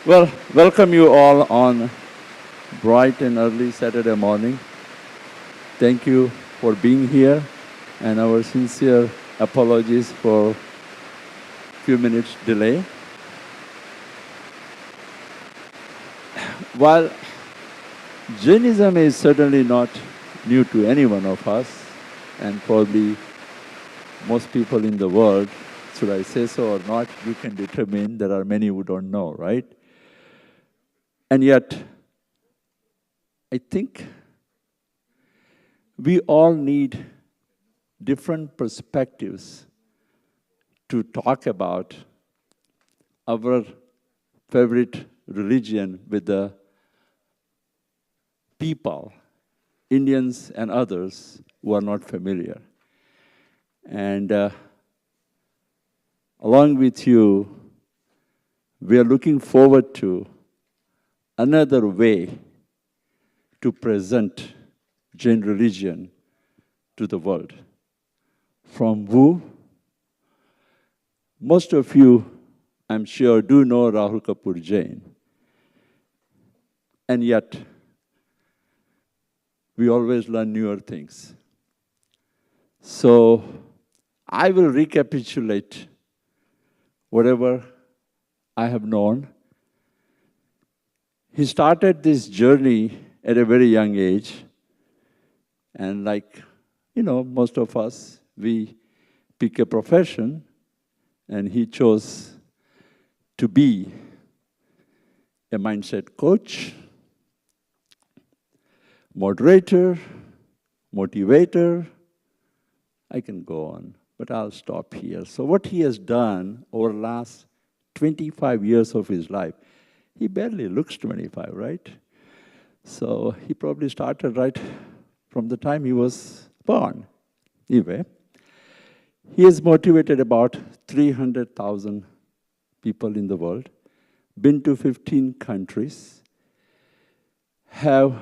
Well, welcome you all on bright and early Saturday morning. Thank you for being here, and our sincere apologies for few minutes delay. While Jainism is certainly not new to any one of us, and probably most people in the world, should I say so or not, you can determine. There are many who don't know, right? And yet, I think we all need different perspectives to talk about our favorite religion with the people, Indians and others who are not familiar. And along with you, we are looking forward to another way to present Jain religion to the world. From who? Most of you, I'm sure, do know Rahul Kapoor Jain. And yet, we always learn newer things. So, I will recapitulate whatever I have known. He started this journey at a very young age. And like, most of us, we pick a profession, and he chose to be a mindset coach, moderator, motivator. I can go on, but I'll stop here. So what he has done over the last 25 years of his life, he barely looks 25, right? So he probably started right from the time he was born. Anyway, he has motivated about 300,000 people in the world, been to 15 countries, have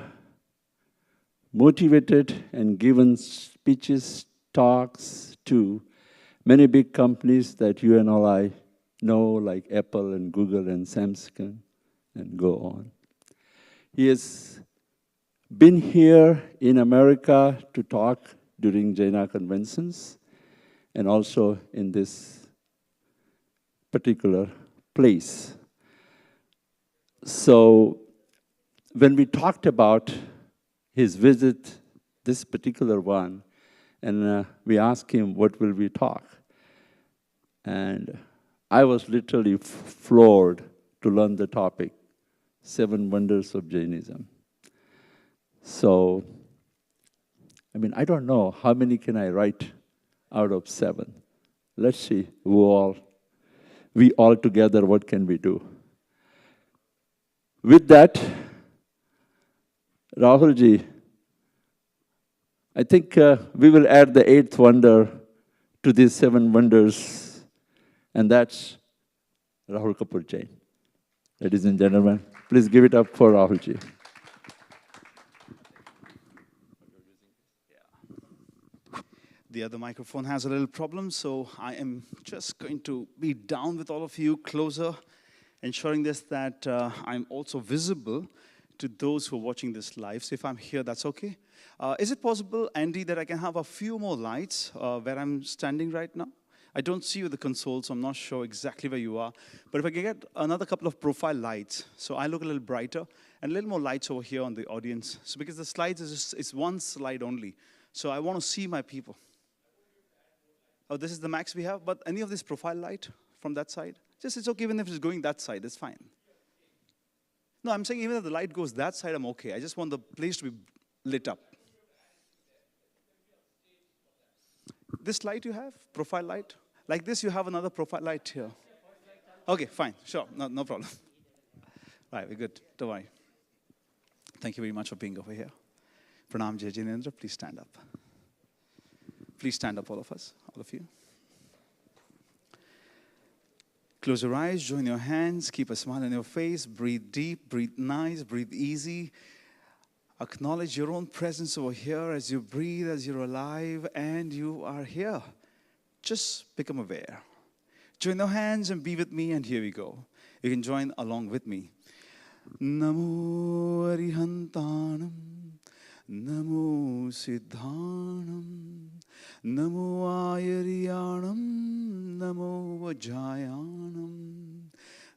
motivated and given speeches, talks to many big companies that you and all I know, like Apple and Google and Samsung, and go on. He has been here in America to talk during Jaina conventions, and also in this particular place. So when we talked about his visit, this particular one, and we asked him, what will we talk? And I was literally floored to learn the topic, 7 Wonders of Jainism. So, I don't know how many can I write out of 7. Let's see, we all together, what can we do? With that, Rahulji, I think we will add the 8th wonder to these 7 wonders, and that's Rahul Kapoor Jain. Ladies and gentlemen, please give it up for Rahulji. The other microphone has a little problem, so I am just going to be down with all of you closer, ensuring this that I'm also visible to those who are watching this live. So if I'm here, that's okay. Is it possible, Andy, that I can have a few more lights where I'm standing right now? I don't see you at the console, so I'm not sure exactly where you are. But if I can get another couple of profile lights, so I look a little brighter, and a little more lights over here on the audience. So because the slides it's one slide only, so I want to see my people. Oh, this is the max we have, but any of this profile light from that side? Just, it's okay even if it's going that side, it's fine. No, I'm saying even if the light goes that side, I'm okay. I just want the place to be lit up. This light you have, profile light? Like this, you have another profile light here. Okay, fine, sure, no problem. Right, we're good, don't worry. Thank you very much for being over here. Pranam Jai Jinendra, please stand up. Please stand up, all of us, all of you. Close your eyes, join your hands, keep a smile on your face, breathe deep, breathe nice, breathe easy. Acknowledge your own presence over here as you breathe, as you're alive, and you are here. Just become aware. Join your hands and be with me, and here we go. You can join along with me. Namo Arihantanam, Namo Siddhanam, Namo Ayariyanam, Namo Vajayanam,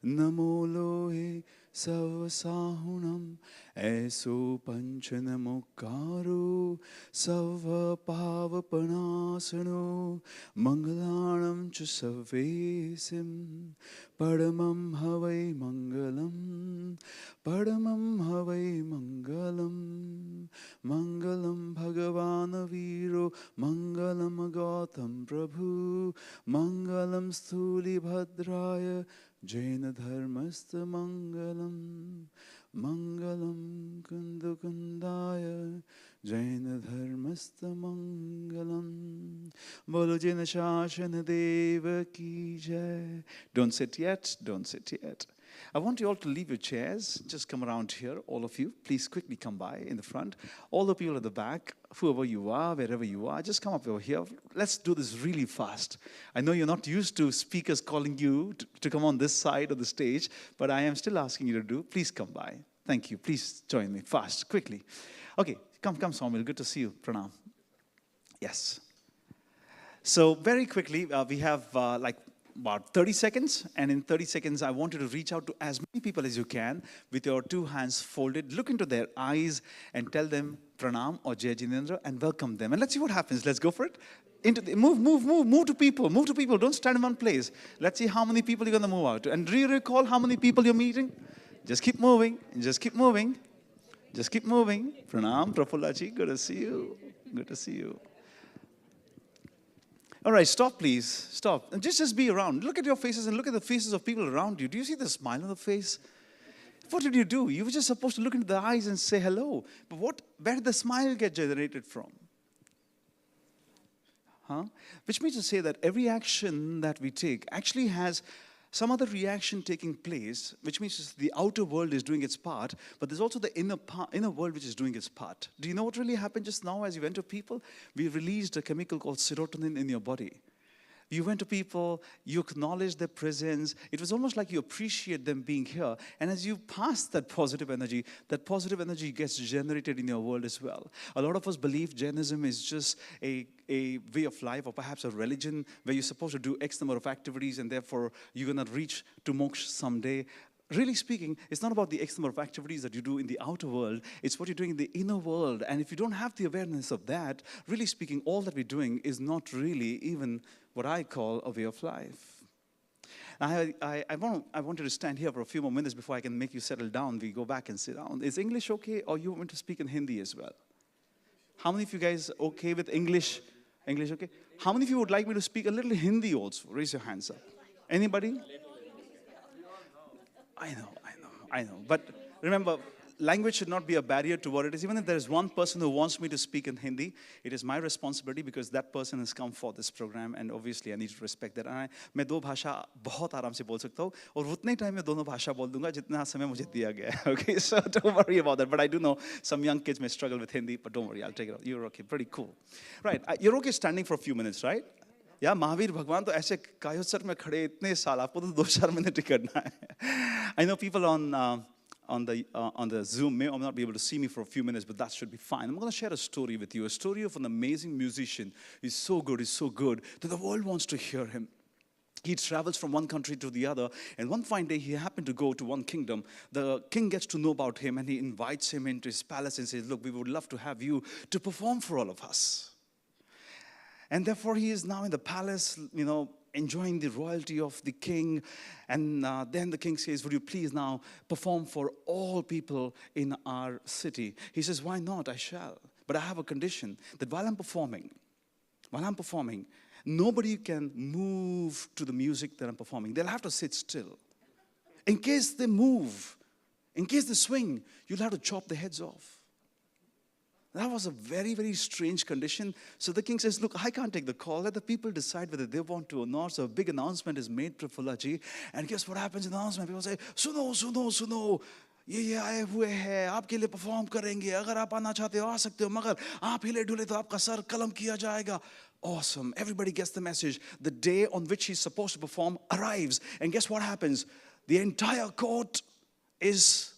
Namo Lohe Savasahunam, Eso Panchanamokaro, Sava Pavapanasano, Mangalanam Chusavesim, Padamam Havai Mangalam, Padamam Havai Mangalam, Mangalam Bhagavana Viro, Mangalam Agatam Prabhu, Mangalam Sthuli Bhadraya, Jaina Dharmastha Mangalam, Mangalam Kundukundaya, Jaina Dharmastha Mangalam. Bolo Jaina Shashana Deva Ki Jai. Don't sit yet, don't sit yet. I want you all to leave your chairs. Just come around here, all of you. Please quickly come by in the front. All the people at the back, whoever you are, wherever you are, just come up over here. Let's do this really fast. I know you're not used to speakers calling you to come on this side of the stage, but I am still asking you to do. Please come by. Thank you. Please join me fast, quickly. Okay, come, Saumil. Good to see you. Pranam. Yes. So very quickly, we have about 30 seconds, and in 30 seconds, I want you to reach out to as many people as you can with your two hands folded. Look into their eyes and tell them Pranam or Jai Jinendra and welcome them. And let's see what happens. Let's go for it. Move to people. Move to people. Don't stand in one place. Let's see how many people you're going to move out to. And do you recall how many people you're meeting? Just keep moving. Just keep moving. Just keep moving. Pranam, Prafullaji, good to see you. Good to see you. All right, stop, please. Stop. And just be around. Look at your faces and look at the faces of people around you. Do you see the smile on the face? What did you do? You were just supposed to look into the eyes and say hello. But where did the smile get generated from? Which means to say that every action that we take actually has some other reaction taking place, which means the outer world is doing its part, but there's also the inner world which is doing its part. Do you know what really happened just now as you went to people? We released a chemical called serotonin in your body. You went to people, you acknowledged their presence. It was almost like you appreciate them being here. And as you pass that positive energy gets generated in your world as well. A lot of us believe Jainism is just a way of life, or perhaps a religion where you're supposed to do X number of activities and therefore you're going to reach to moksha someday. Really speaking, it's not about the X number of activities that you do in the outer world, it's what you're doing in the inner world. And if you don't have the awareness of that, really speaking, all that we're doing is not really even what I call a way of life. I wanted to stand here for a few more minutes before I can make you settle down. We go back and sit down. Is English okay, or you want to speak in Hindi as well? How many of you guys okay with English? English okay? How many of you would like me to speak a little Hindi also? Raise your hands up. Anybody? I know. But remember, language should not be a barrier to what it is. Even if there is one person who wants me to speak in Hindi, it is my responsibility because that person has come for this program, and obviously I need to respect that. And मैं दो भाषा बहुत आराम से बोल सकता हूँ, और उतने टाइम में दोनों भाषा बोल दूँगा जितना समय मुझे दिया गया है. Okay, so don't worry about that. But I do know some young kids may struggle with Hindi, but don't worry, I'll take it out. You're okay, pretty cool. Right, you're okay standing for a few minutes, right? या महावीर भगवान तो ऐसे कायोत्सव में खड़े इतने साल, आपको तो 2-4 मिनट ही करना है. I know people on the Zoom may or may not be able to see me for a few minutes, but that should be fine. I'm going to share a story with you, a story of an amazing musician. He's so good that the world wants to hear him. He travels from one country to the other, and one fine day he happened to go to one kingdom. The king gets to know about him, and he invites him into his palace and says, look, we would love to have you to perform for all of us. And therefore, he is now in the palace, enjoying the royalty of the king. And then the king says, would you please now perform for all people in our city? He says, why not? I shall. But I have a condition that while I'm performing, nobody can move to the music that I'm performing. They'll have to sit still. In case they move, in case they swing, you'll have to chop their heads off. That was a very, very strange condition. So the king says, look, I can't take the call. Let the people decide whether they want to or not. So a big announcement is made, Prafullaji. And guess what happens in the announcement? People say, suno. ये आए हुए हैं, आपके लिए perform करेंगे. अगर आप आना चाहते हो आ सकते हो, मगर आप हिले डुले तो आपका सर कलम किया जाएगा. Awesome. Everybody gets the message. The day on which he's supposed to perform arrives. And guess what happens? The entire court is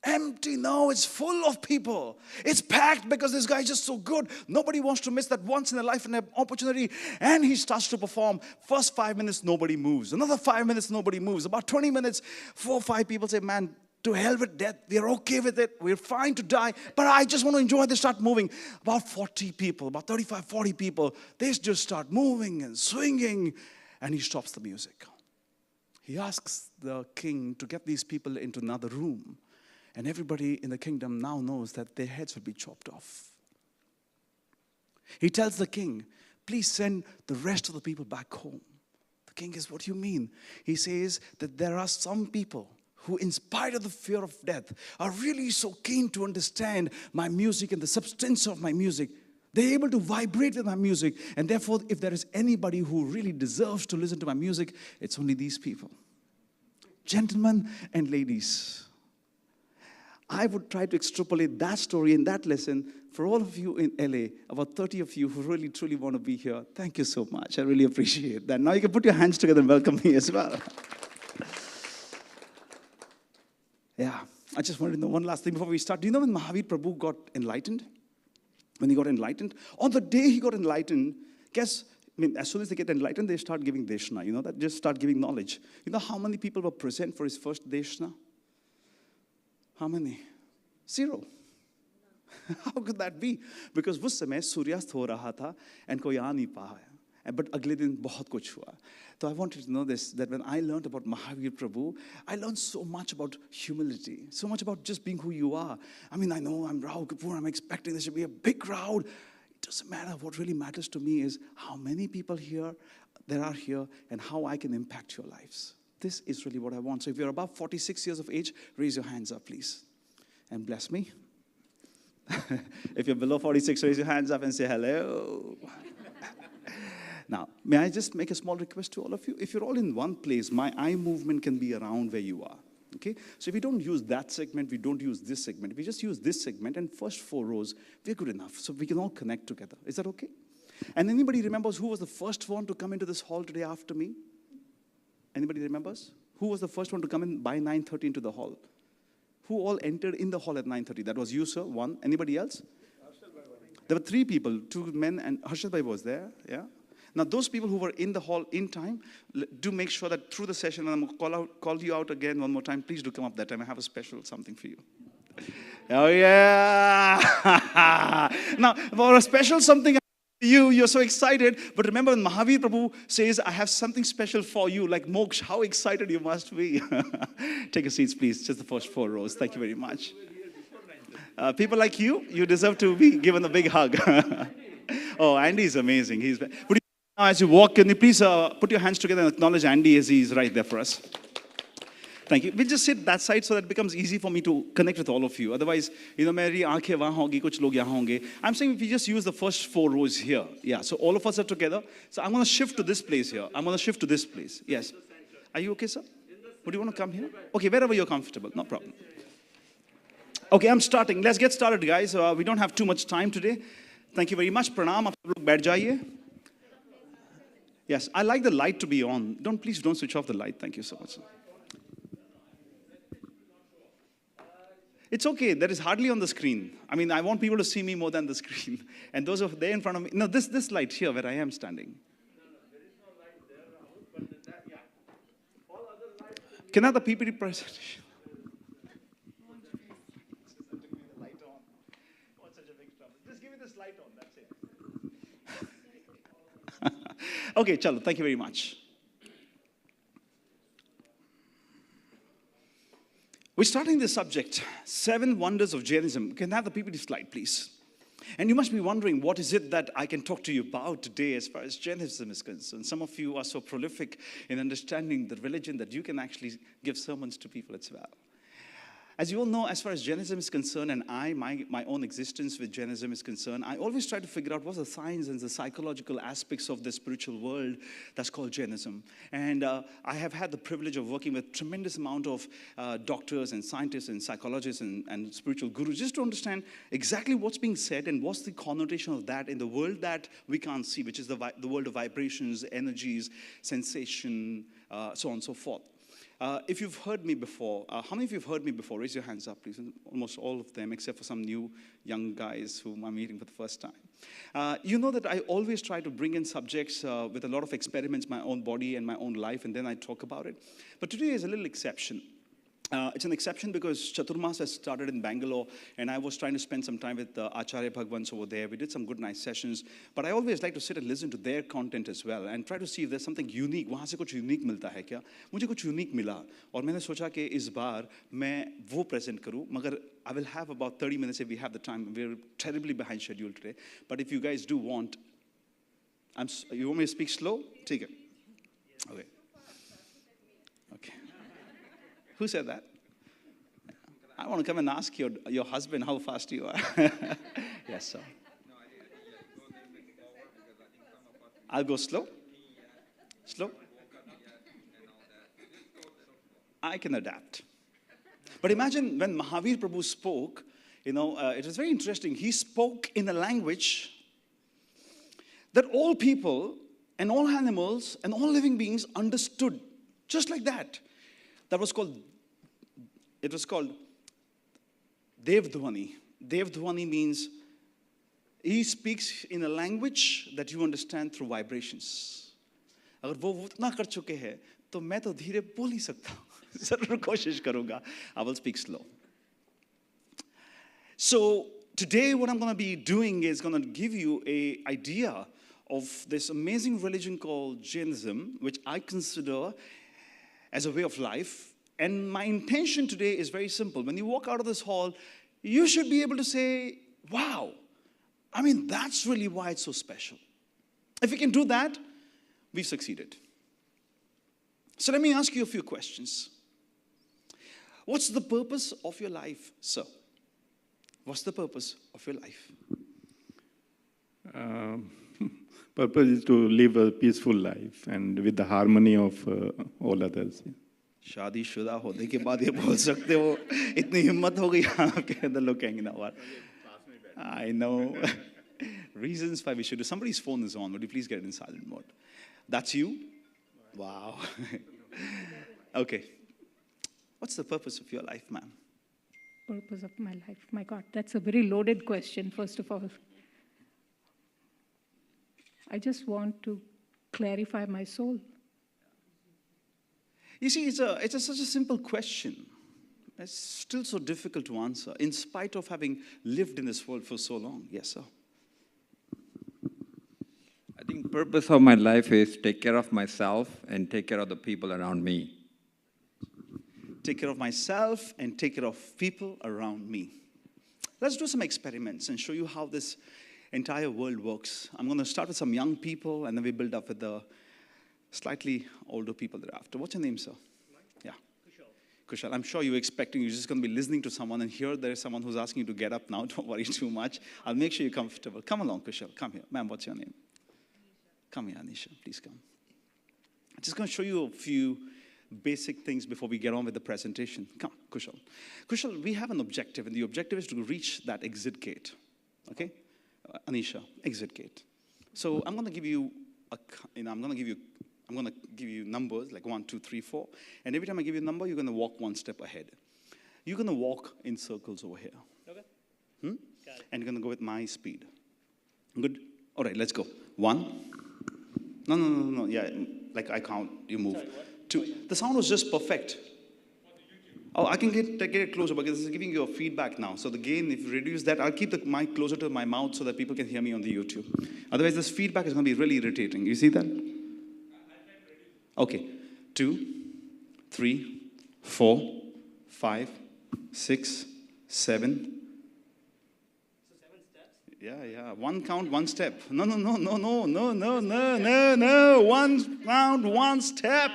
Empty? No, it's full of people. It's packed because this guy is just so good. Nobody wants to miss that once in a life opportunity. And he starts to perform. First 5 minutes, nobody moves. Another 5 minutes, nobody moves. About 20 minutes, 4 or 5 people say, man, to hell with death. We're okay with it. We're fine to die. But I just want to enjoy. They start moving. About 40 people, about 35, 40 people, they just start moving and swinging. And he stops the music. He asks the king to get these people into another room. And everybody in the kingdom now knows that their heads will be chopped off. He tells the king, please send the rest of the people back home. The king is, what do you mean? He says that there are some people who, in spite of the fear of death, are really so keen to understand my music and the substance of my music. They're able to vibrate with my music. And therefore, if there is anybody who really deserves to listen to my music, it's only these people. Gentlemen and ladies, I would try to extrapolate that story and that lesson for all of you in LA, about 30 of you who really, truly want to be here. Thank you so much. I really appreciate that. Now you can put your hands together and welcome me as well. Yeah, I just wanted to know one last thing before we start. Do you know when Mahavir Prabhu got enlightened? When he got enlightened? On the day he got enlightened, as soon as they get enlightened, they start giving deshna. You know that? Just start giving knowledge. You know how many people were present for his first deshna? How many? 0. How could that be? Because उस समय सूर्यास्त हो रहा था and कोई आ नहीं पाया. But अगले दिन बहुत कुछ हुआ. So I wanted to know this, that when I learned about Mahavir Prabhu, I learned so much about humility, so much about just being who you are. I know I'm Rahul Kapoor, I'm expecting there should be a big crowd. It doesn't matter. What really matters to me is how many people there are here and how I can impact your lives. This is really what I want. So if you're above 46 years of age, raise your hands up, please. And bless me. If you're below 46, raise your hands up and say hello. Now, may I just make a small request to all of you? If you're all in one place, my eye movement can be around where you are. Okay? So if we don't use that segment, we don't use this segment. If we just use this segment and first 4 rows, we're good enough. So we can all connect together. Is that okay? And anybody remembers who was the first one to come into this hall today after me? Anybody remembers? Who was the first one to come in by 9:30 into the hall? Who all entered in the hall at 9:30? That was you, sir. 1. Anybody else? There were 3 people, 2 men, and Harshad Bhai was there. Yeah. Now, those people who were in the hall in time, do make sure that through the session, and I'm going to call you out again one more time, please do come up that time. I have a special something for you. Oh, yeah. Now, for a special something for you, you're so excited. But remember, when Mahavir Prabhu says, I have something special for you, like Moksha, how excited you must be. Take your seats, please. Just the first 4 rows. Thank you very much. People like you, you deserve to be given a big hug. Oh, Andy is amazing. Now, as you walk, can you please put your hands together and acknowledge Andy as he is right there for us. Thank you. We'll just sit that side so that it becomes easy for me to connect with all of you. Otherwise, मेरी आंखें वहाँ होंगी, कुछ लोग यहाँ होंगे. I'm saying if we just use the first 4 rows here. Yeah, so all of us are together. So I'm going to shift to this place here. I'm going to shift to this place. Yes. Are you okay, sir? Would you want to come here? Okay, wherever you're comfortable. No problem. Okay, I'm starting. Let's get started, guys. We don't have too much time today. Thank you very much. Pranam. आप लोग बैठ जाइए. Yes, I like the light to be on. Please don't switch off the light. Thank you so much. It's okay. That is hardly on the screen. I want people to see me more than the screen. And those are there in front of me. No, this light here where I am standing. There is no light there, Rahul, but that, yeah. All other lights. Can I have the PPT presentation? Light on. What's such a big trouble? Just give me this light on. That's it. Okay, chalo, thank you very much. We're starting this subject, 7 wonders of Jainism. Can I have the PPT slide, please? And you must be wondering, what is it that I can talk to you about today as far as Jainism is concerned? Some of you are so prolific in understanding the religion that you can actually give sermons to people as well. As you all know, as far as Jainism is concerned, and my own existence with Jainism is concerned, I always try to figure out what's the science and the psychological aspects of the spiritual world that's called Jainism. And I have had the privilege of working with tremendous amount of doctors and scientists and psychologists and spiritual gurus, just to understand exactly what's being said and what's the connotation of that in the world that we can't see, which is the world of vibrations, energies, sensation, so on and so forth. If you've heard me before, how many of you have heard me before? Raise your hands up, please. Almost all of them, except for some new young guys whom I'm meeting for the first time. You know that I always try to bring in subjects with a lot of experiments, my own body and my own life, and then I talk about it. But today is a little exception. It's an exception because Chaturmas has started in Bangalore, and I was trying to spend some time with Acharya Bhagwans over there. We did some good, nice sessions. But I always like to sit and listen to their content as well and try to see if there's something unique. वहाँ से कुछ unique मिलता है क्या? मुझे कुछ unique मिला, और मैंने सोचा कि इस बार मैं वो present करूँ. मगर I will have about 30 minutes if we have the time. We're terribly behind schedule today. But if you guys do want, you want me to speak slow? ठीक है. Okay. Okay. Who said that? I want to come and ask your husband how fast you are. Yes, sir. I'll go slow. Slow. I can adapt. But imagine when Mahavir Prabhu spoke, it was very interesting. He spoke in a language that all people and all animals and all living beings understood, just like that. It was called Devdhwani. Devdhwani means he speaks in a language that you understand through vibrations. अगर वो उतना कर चुके हैं तो मैं तो धीरे बोल ही सकता हूँ. ज़रूर कोशिश करूँगा. I will speak slow. So today what I'm going to be doing is going to give you an idea of this amazing religion called Jainism, which I consider as a way of life. And my intention today is very simple. When you walk out of this hall, you should be able to say, wow, I mean, that's really why it's so special. If we can do that, we've succeeded. So let me ask you a few questions. What's the purpose of your life, sir? What's the purpose of your life? Purpose is to live a peaceful life and with the harmony of all others. शादीशुदा होने के बाद ये बोल सकते हो, इतनी हिम्मत हो गई आपके अंदर. लोग कहेंगे ना what? I know. Reasons why we should do. Somebody's phone is on. Would you please get it in silent mode? That's you? Wow. Okay. What's the purpose of your life, ma'am? Purpose of my life? My God, that's a very loaded question, first of all. I just want to clarify my soul. You see, it's such a simple question. It's still so difficult to answer, in spite of having lived in this world for so long. Yes, sir. I think purpose of my life is take care of myself and take care of the people around me. Take care of myself and take care of people around me. Let's do some experiments and show you how this entire world works. I'm going to start with some young people, and then we build up with the slightly older people thereafter. What's your name, sir? Yeah. Kushal. I'm sure you're just going to be listening to someone, and here there's someone who's asking you to get up now. Don't worry too much. I'll make sure you're comfortable. Come along, Kushal. Come here. Ma'am, what's your name? Come here, Anisha. Please come. I'm just going to show you a few basic things before we get on with the presentation. Come, Kushal. Kushal, we have an objective, and the objective is to reach that exit gate. Okay? Anisha, exit gate. So I'm going to give you I'm going to give you numbers like 1, 2, 3, 4. And every time I give you a number, you're going to walk one step ahead. You're going to walk in circles over here. Okay. Got it. And you're going to go with my speed. Good? All right, let's go. 1. No. Yeah, like I count, you move. Sorry, 2. The sound was just perfect. Oh, I can get it closer because this is giving you a feedback now. So the gain, if you reduce that, I'll keep the mic closer to my mouth so that people can hear me on the YouTube. Otherwise, this feedback is going to be really irritating. You see that? Okay. 2, 3, 4, 5, 6, 7. So 7 steps? Yeah. 1 count, 1 step. No. 1 count, 1 step.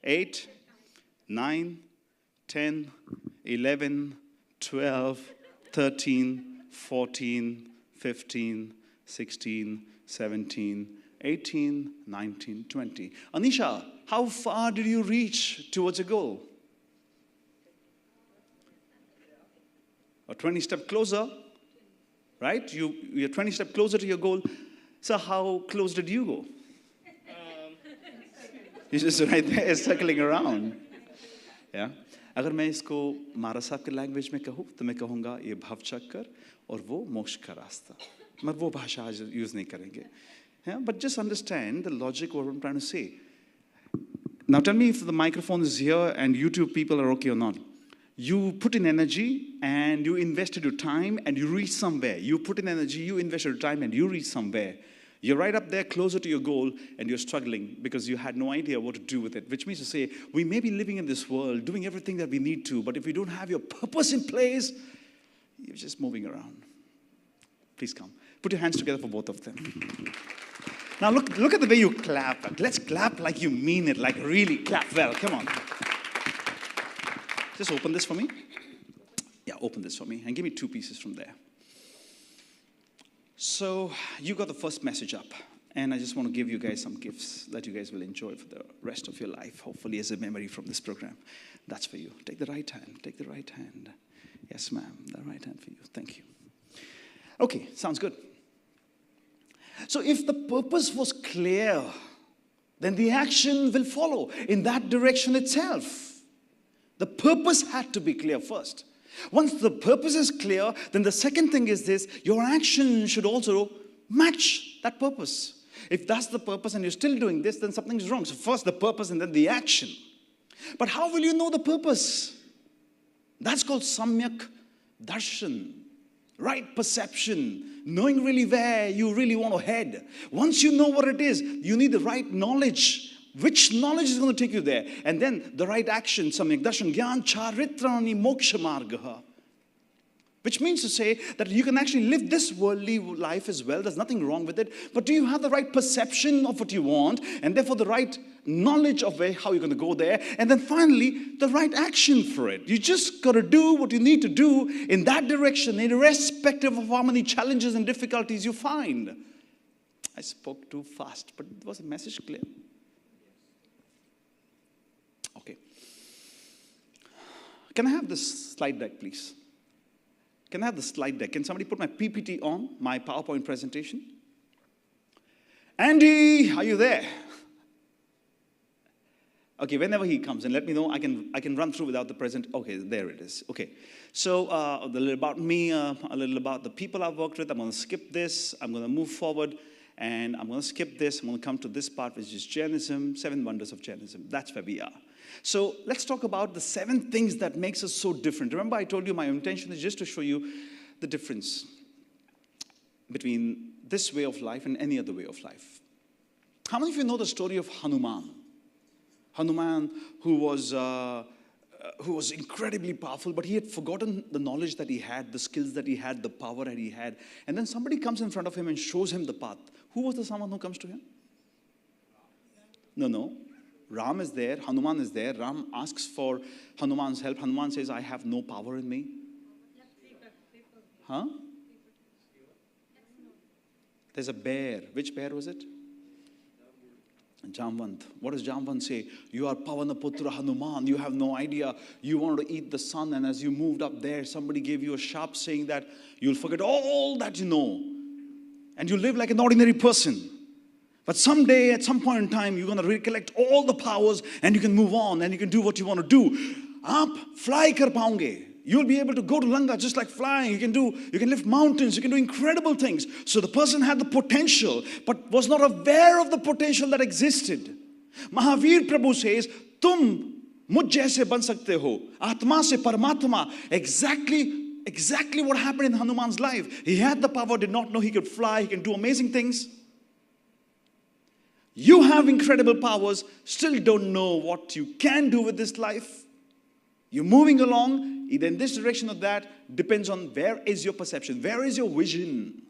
8, 9, 10, 11, 12, 13, 14, 15, 16, 17, 18, 19, 20. Anisha, how far did you reach towards a goal? Or 20 steps closer, right? You're 20 steps closer to your goal. So how close did you go? You're just right there circling around. या अगर मैं इसको महाराज साहब के language में कहूँ तो मैं कहूँगा ये भव चक्कर और वो मोक्ष का रास्ता. मैं वो भाषा आज यूज़ नहीं करेंगे. But just understand the logic of what I'm trying to say. Now tell me if the microphone is here and YouTube people are okay or not. You put in energy and you invested your time and you reach somewhere. You put in energy, you invested your time and you reach somewhere. You're right up there closer to your goal and you're struggling because you had no idea what to do with it. Which means to say, we may be living in this world, doing everything that we need to, but if you don't have your purpose in place, you're just moving around. Please come. Put your hands together for both of them. Now look at the way you clap. Let's clap like you mean it, like really clap well. Come on. Just open this for me. Yeah, open this for me and give me 2 pieces from there. So you got the first message up, and I just want to give you guys some gifts that you guys will enjoy for the rest of your life, hopefully as a memory from this program. That's for you. Take the right hand. Take the right hand. Yes, ma'am. The right hand for you. Thank you. Okay, sounds good. So if the purpose was clear, then the action will follow in that direction itself. The purpose had to be clear first. Once the purpose is clear, then the second thing is this: your action should also match that purpose. If that's the purpose and you're still doing this, then something's wrong. So first the purpose and then the action. But how will you know the purpose? That's called samyak darshan, right perception, knowing really where you really want to head. Once you know what it is, you need the right knowledge. Which knowledge is going to take you there? And then the right action, samyak darshan, gyan charitrani moksha margaha. Which means to say that you can actually live this worldly life as well. There's nothing wrong with it. But do you have the right perception of what you want? And therefore the right knowledge of how you're going to go there. And then finally, the right action for it. You just got to do what you need to do in that direction, irrespective of how many challenges and difficulties you find. I spoke too fast, but was the message clear? Okay. Can I have this slide deck, please? Can I have the slide deck? Can somebody put my PPT on, my PowerPoint presentation? Andy, are you there? Okay, whenever he comes and let me know, I can run through without the present. Okay, there it is. Okay, so a little about me, a little about the people I've worked with. I'm going to skip this. I'm going to move forward, and I'm going to skip this. I'm going to come to this part, which is Jainism, 7 wonders of Jainism. That's where we are. So let's talk about the 7 things that makes us so different. Remember, I told you my intention is just to show you the difference between this way of life and any other way of life. How many of you know the story of Hanuman? Hanuman, who was incredibly powerful, but he had forgotten the knowledge that he had, the skills that he had, the power that he had. And then somebody comes in front of him and shows him the path. Who was the someone who comes to him? No. Ram is there, Hanuman is there. Ram asks for Hanuman's help. Hanuman says, I have no power in me. Huh? There's a bear. Which bear was it? Jamvant. What does Jamvant say? You are Pavanaputra Hanuman. You have no idea. You wanted to eat the sun, and as you moved up there, somebody gave you a sharp saying that you'll forget all that you know. And you live like an ordinary person. But someday, at some point in time, you're going to recollect all the powers and you can move on and you can do what you want to do. Aap fly kar paunge. You'll be able to go to Langa just like flying. You can lift mountains. You can do incredible things. So the person had the potential, but was not aware of the potential that existed. Mahavir Prabhu says, Tum mujh jaise ban sakte ho. Atma se Paramatma. Exactly what happened in Hanuman's life. He had the power, did not know he could fly. He can do amazing things. You have incredible powers, still don't know what you can do with this life. You're moving along, either in this direction or that, depends on where is your perception, where is your vision.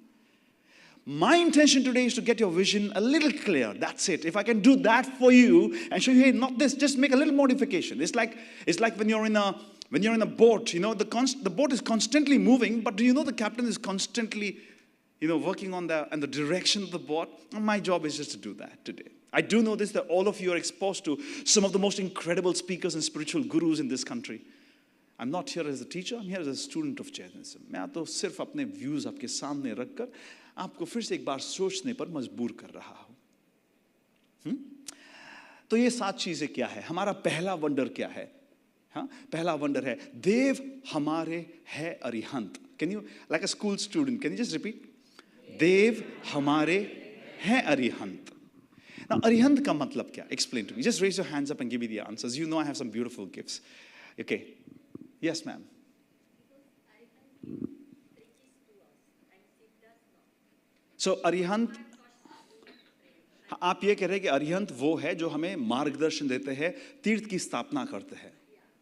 My intention today is to get your vision a little clear. That's it. If I can do that for you and show you, hey, not this, just make a little modification. It's like when you're in a boat, you know, the boat is constantly moving, but do you know the captain is constantly working on the direction of the boat? My job is just to do that today. I do know this, that all of you are exposed to some of the most incredible speakers and spiritual gurus in this country. I'm not here as a teacher, I'm here as a student of Jainism. मैं तो सिर्फ अपने views आपके सामने रखकर आपको फिर से एक बार सोचने पर मजबूर कर रहा हूँ। तो ये 7 चीजें क्या है? हमारा पहला वंडर क्या है? हाँ, पहला वंडर है देव हमारे है Arihant. Can you, like a school student, can you just repeat? देव हमारे है अरिहंत. Now, arihant का मतलब क्या? Explain to me. Just raise your hands up and give me the answers. You know I have some beautiful gifts. Okay. Yes, ma'am. So, arihant, आप ये कह रहे हैं कि अरिहंत वो है जो हमें मार्गदर्शन देते हैं, तीर्थ की स्थापना करते हैं.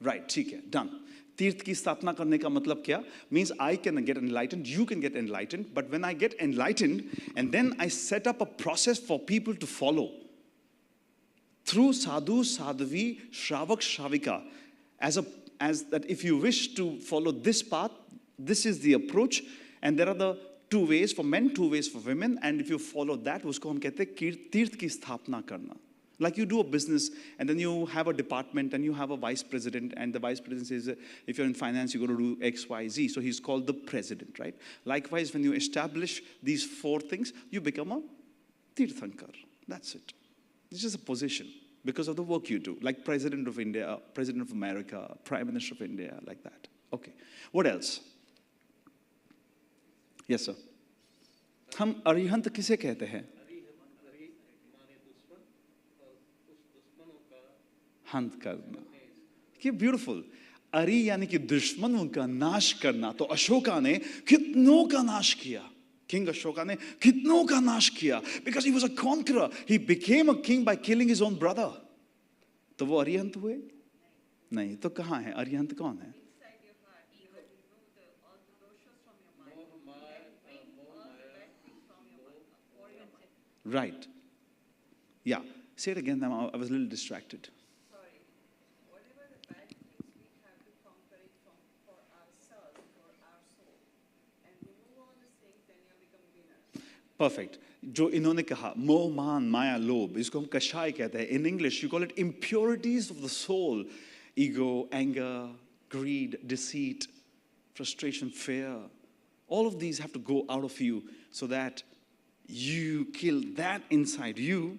Right, ठीक है, done. तीर्थ की स्थापना करने का मतलब क्या? Means I can get enlightened, you can get enlightened, but when I get enlightened, and then I set up a process for people to follow. Through sadhu, sadhavi, shravak, shravika, as that if you wish to follow this path, this is the approach, and there are the 2 ways for men, 2 ways for women, and if you follow that, उसको हम कहते हैं तीर्थ की स्थापना करना. Like you do a business, and then you have a department, and you have a vice president, and the vice president says, if you're in finance, you're going to do X, Y, Z. So he's called the president, right? Likewise, when you establish these 4 things, you become a tirthankar. That's it. It's just a position because of the work you do. Like President of India, President of America, Prime Minister of India, like that. Okay. What else? Yes, sir. हम अरिहंत किसे कहते हैं? हंत करना. कि beautiful. अरि यानी कि दुश्मनों का नाश करना. तो अशोका ने कितनों का नाश किया. King Ashoka ने कितनों का नाश किया. Because he was a conqueror. He became a king by killing his own brother. तो वो अरिहंत हुए? नहीं. तो कहाँ है अरिहंत? कौन है? Right. Yeah. Say it again. I was a little distracted. Perfect. जो इन्होंने कहा मोह मान माया लोभ, इसको हम कषाय कहते हैं. In English you call it impurities of the soul. Ego, anger, greed, deceit, frustration, fear. All of these have to go out of you so that you kill that inside you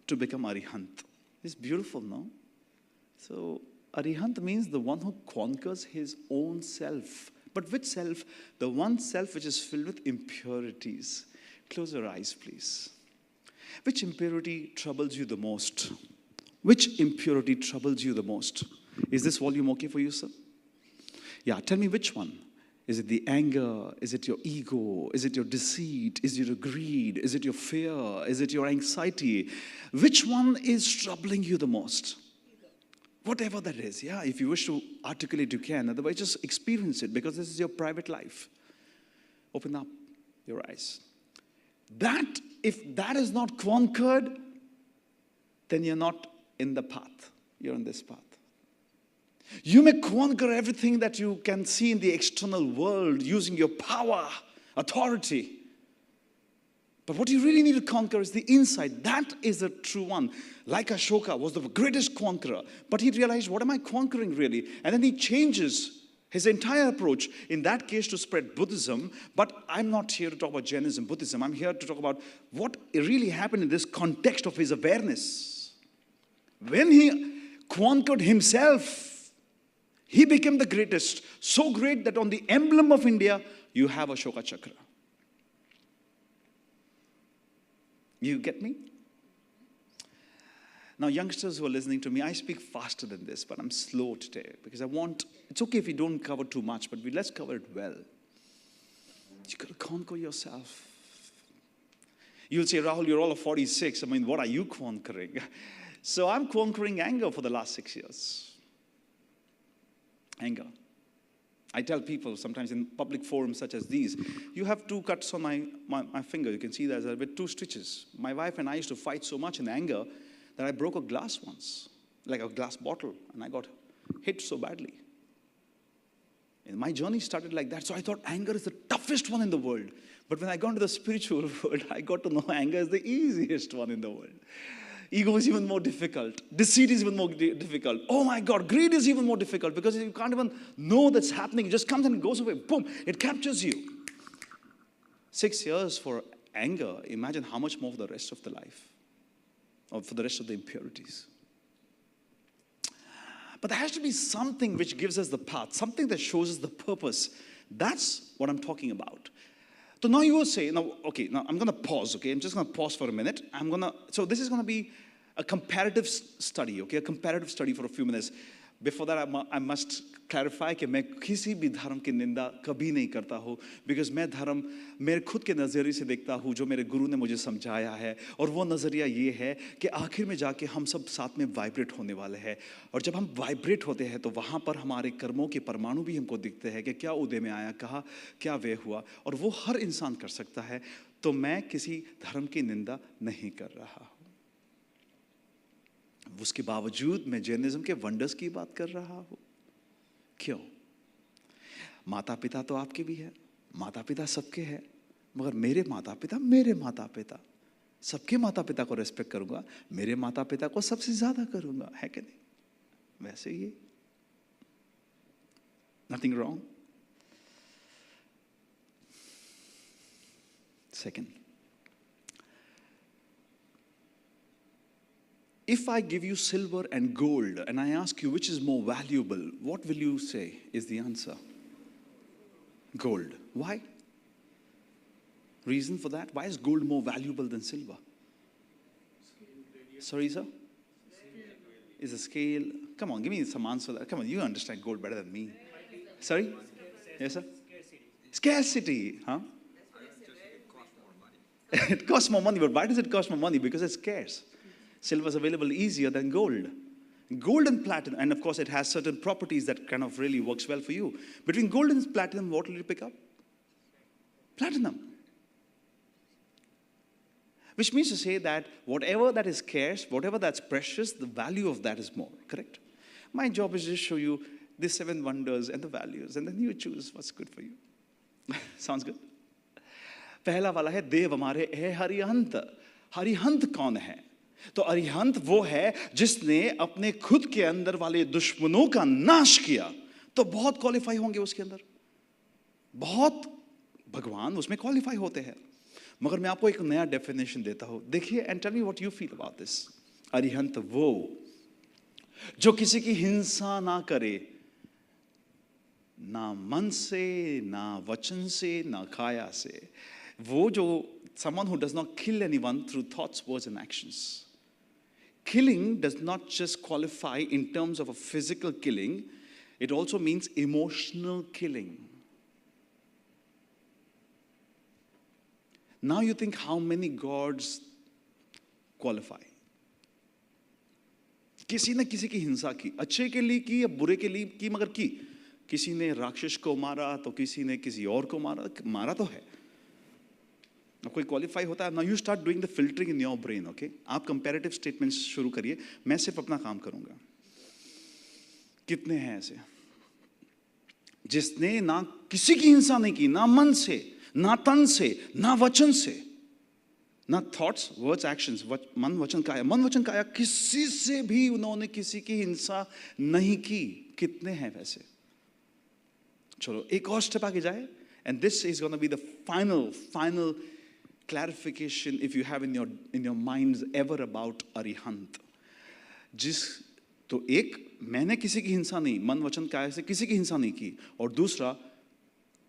to become arihant. It's beautiful, no? So arihant means the one who conquers his own self. But which self? The one self which is filled with impurities. Close your eyes, please. Which impurity troubles you the most? Which impurity troubles you the most? Is this volume okay for you, sir? Yeah, tell me which one. Is it the anger? Is it your ego? Is it your deceit? Is it your greed? Is it your fear? Is it your anxiety? Which one is troubling you the most? Whatever that is, yeah. If you wish to articulate, you can. Otherwise, just experience it because this is your private life. Open up your eyes. That, if that is not conquered, then you're not in the path. You're in this path. You may conquer everything that you can see in the external world using your power, authority. But what you really need to conquer is the inside. That is the true one. Like Ashoka was the greatest conqueror. But he realized, what am I conquering really? And then he changes his entire approach, in that case, to spread Buddhism. But I'm not here to talk about Jainism, Buddhism. I'm here to talk about what really happened in this context of his awareness. When he conquered himself, he became the greatest. So great that on the emblem of India, you have Ashoka Chakra. You get me? Now, youngsters who are listening to me, I speak faster than this, but I'm slow today because I want, it's okay if we don't cover too much, but let's cover it well. You've got to conquer yourself. You'll say, Rahul, you're all of 46. I mean, what are you conquering? So I'm conquering anger for the last 6 years. Anger. I tell people sometimes in public forums such as these, you have 2 cuts on my finger. You can see there's with 2 stitches. My wife and I used to fight so much in anger that I broke a glass once, like a glass bottle, and I got hit so badly. And my journey started like that. So I thought anger is the toughest one in the world. But when I got into the spiritual world, I got to know anger is the easiest one in the world. Ego is even more difficult. Deceit is even more difficult. Oh my God, greed is even more difficult because you can't even know that's happening. It just comes and it goes away. Boom, it captures you. 6 years for anger. Imagine how much more for the rest of the life or for the rest of the impurities. But there has to be something which gives us the path, something that shows us the purpose. That's what I'm talking about. So now you will say, now I'm going to pause, okay? I'm just going to pause for a minute. So this is going to be a comparative study, okay? A comparative study for a few minutes. Before that, I must clarify कि मैं किसी भी धर्म की निंदा कभी नहीं करता हूँ, because मैं धर्म मेरे खुद के नज़रिए से देखता हूँ, जो मेरे गुरु ने मुझे समझाया है, और वो नज़रिया ये है कि आखिर में जाके हम सब साथ में वाइब्रेट होने वाले हैं, और जब हम वाइब्रेट होते हैं तो वहाँ पर हमारे कर्मों के परमाणु भी हमको दिखते हैं कि क्या उदय में आया, कहा क्या वे हुआ, और वो हर इंसान कर सकता है. तो मैं किसी धर्म की निंदा नहीं कर रहा हूँ. उसके बावजूद मैं जैनिज्म के वंडर्स की बात कर रहा हूँ. क्यों? माता पिता तो आपके भी है, माता पिता सबके हैं, मगर मेरे माता पिता सबके माता पिता को रेस्पेक्ट करूंगा, मेरे माता पिता को सबसे ज्यादा करूंगा, है कि नहीं? वैसे ही nothing wrong. Second, if I give you silver and gold and I ask you which is more valuable, what will you say is the answer? Gold. Why? Reason for that? Why is gold more valuable than silver? Sorry, sir? Is the scale? Come on, give me some answer. Come on, you understand gold better than me. Sorry? Yes, sir? Scarcity. Huh? It costs more money, but why does it cost more money? Because it's scarce. Silver is available easier than gold. Gold and platinum, and of course it has certain properties that kind of really works well for you. Between gold and platinum, what will you pick up? Platinum. Which means to say that whatever that is scarce, whatever that's precious, the value of that is more, correct? My job is to show you the 7 wonders and the values, and then you choose what's good for you. Sounds good? पहला वाला है देव हमारे है हरिहंत. हरिहंत कौन है? तो अरिहंत वो है जिसने अपने खुद के अंदर वाले दुश्मनों का नाश किया. तो बहुत क्वालिफाई होंगे उसके अंदर, बहुत भगवान उसमें क्वालिफाई होते हैं. मगर मैं आपको एक नया डेफिनेशन देता हूं, देखिए, and tell me what you feel about this. Arihant वो जो किसी की हिंसा ना करे, ना मन से, ना वचन से, ना काया से. वो जो someone who does not kill anyone through thoughts, words and actions. Killing does not just qualify in terms of a physical killing, it also means emotional killing. Now you think how many gods qualify. किसी ने किसी की हिंसा की, अच्छे के लिए की या बुरे के लिए की, मगर की. किसी ने राक्षस को मारा तो किसी ने किसी और को मारा तो है. अब कोई क्वालिफाई होता है. Now you start doing the filtering in your brain, okay? आप कंपैरेटिव स्टेटमेंट्स शुरू करिए, मैं सिर्फ अपना काम करूंगा. कितने हैं ऐसे जिसने ना किसी की हिंसा नहीं की, ना मन से, ना तन से, ना वचन से, ना थॉट्स, वर्ड्स, एक्शंस, मन वचन काया, किसी से भी उन्होंने किसी की हिंसा नहीं की. कितने हैं वैसे? चलो एक और स्टेप आगे जाए, and this is gonna be the final clarification if you have in your minds ever about Arihant. तो एक, मैंने किसी की हिंसा नहीं, मन वचन काया से किसी की हिंसा नहीं की, और दूसरा,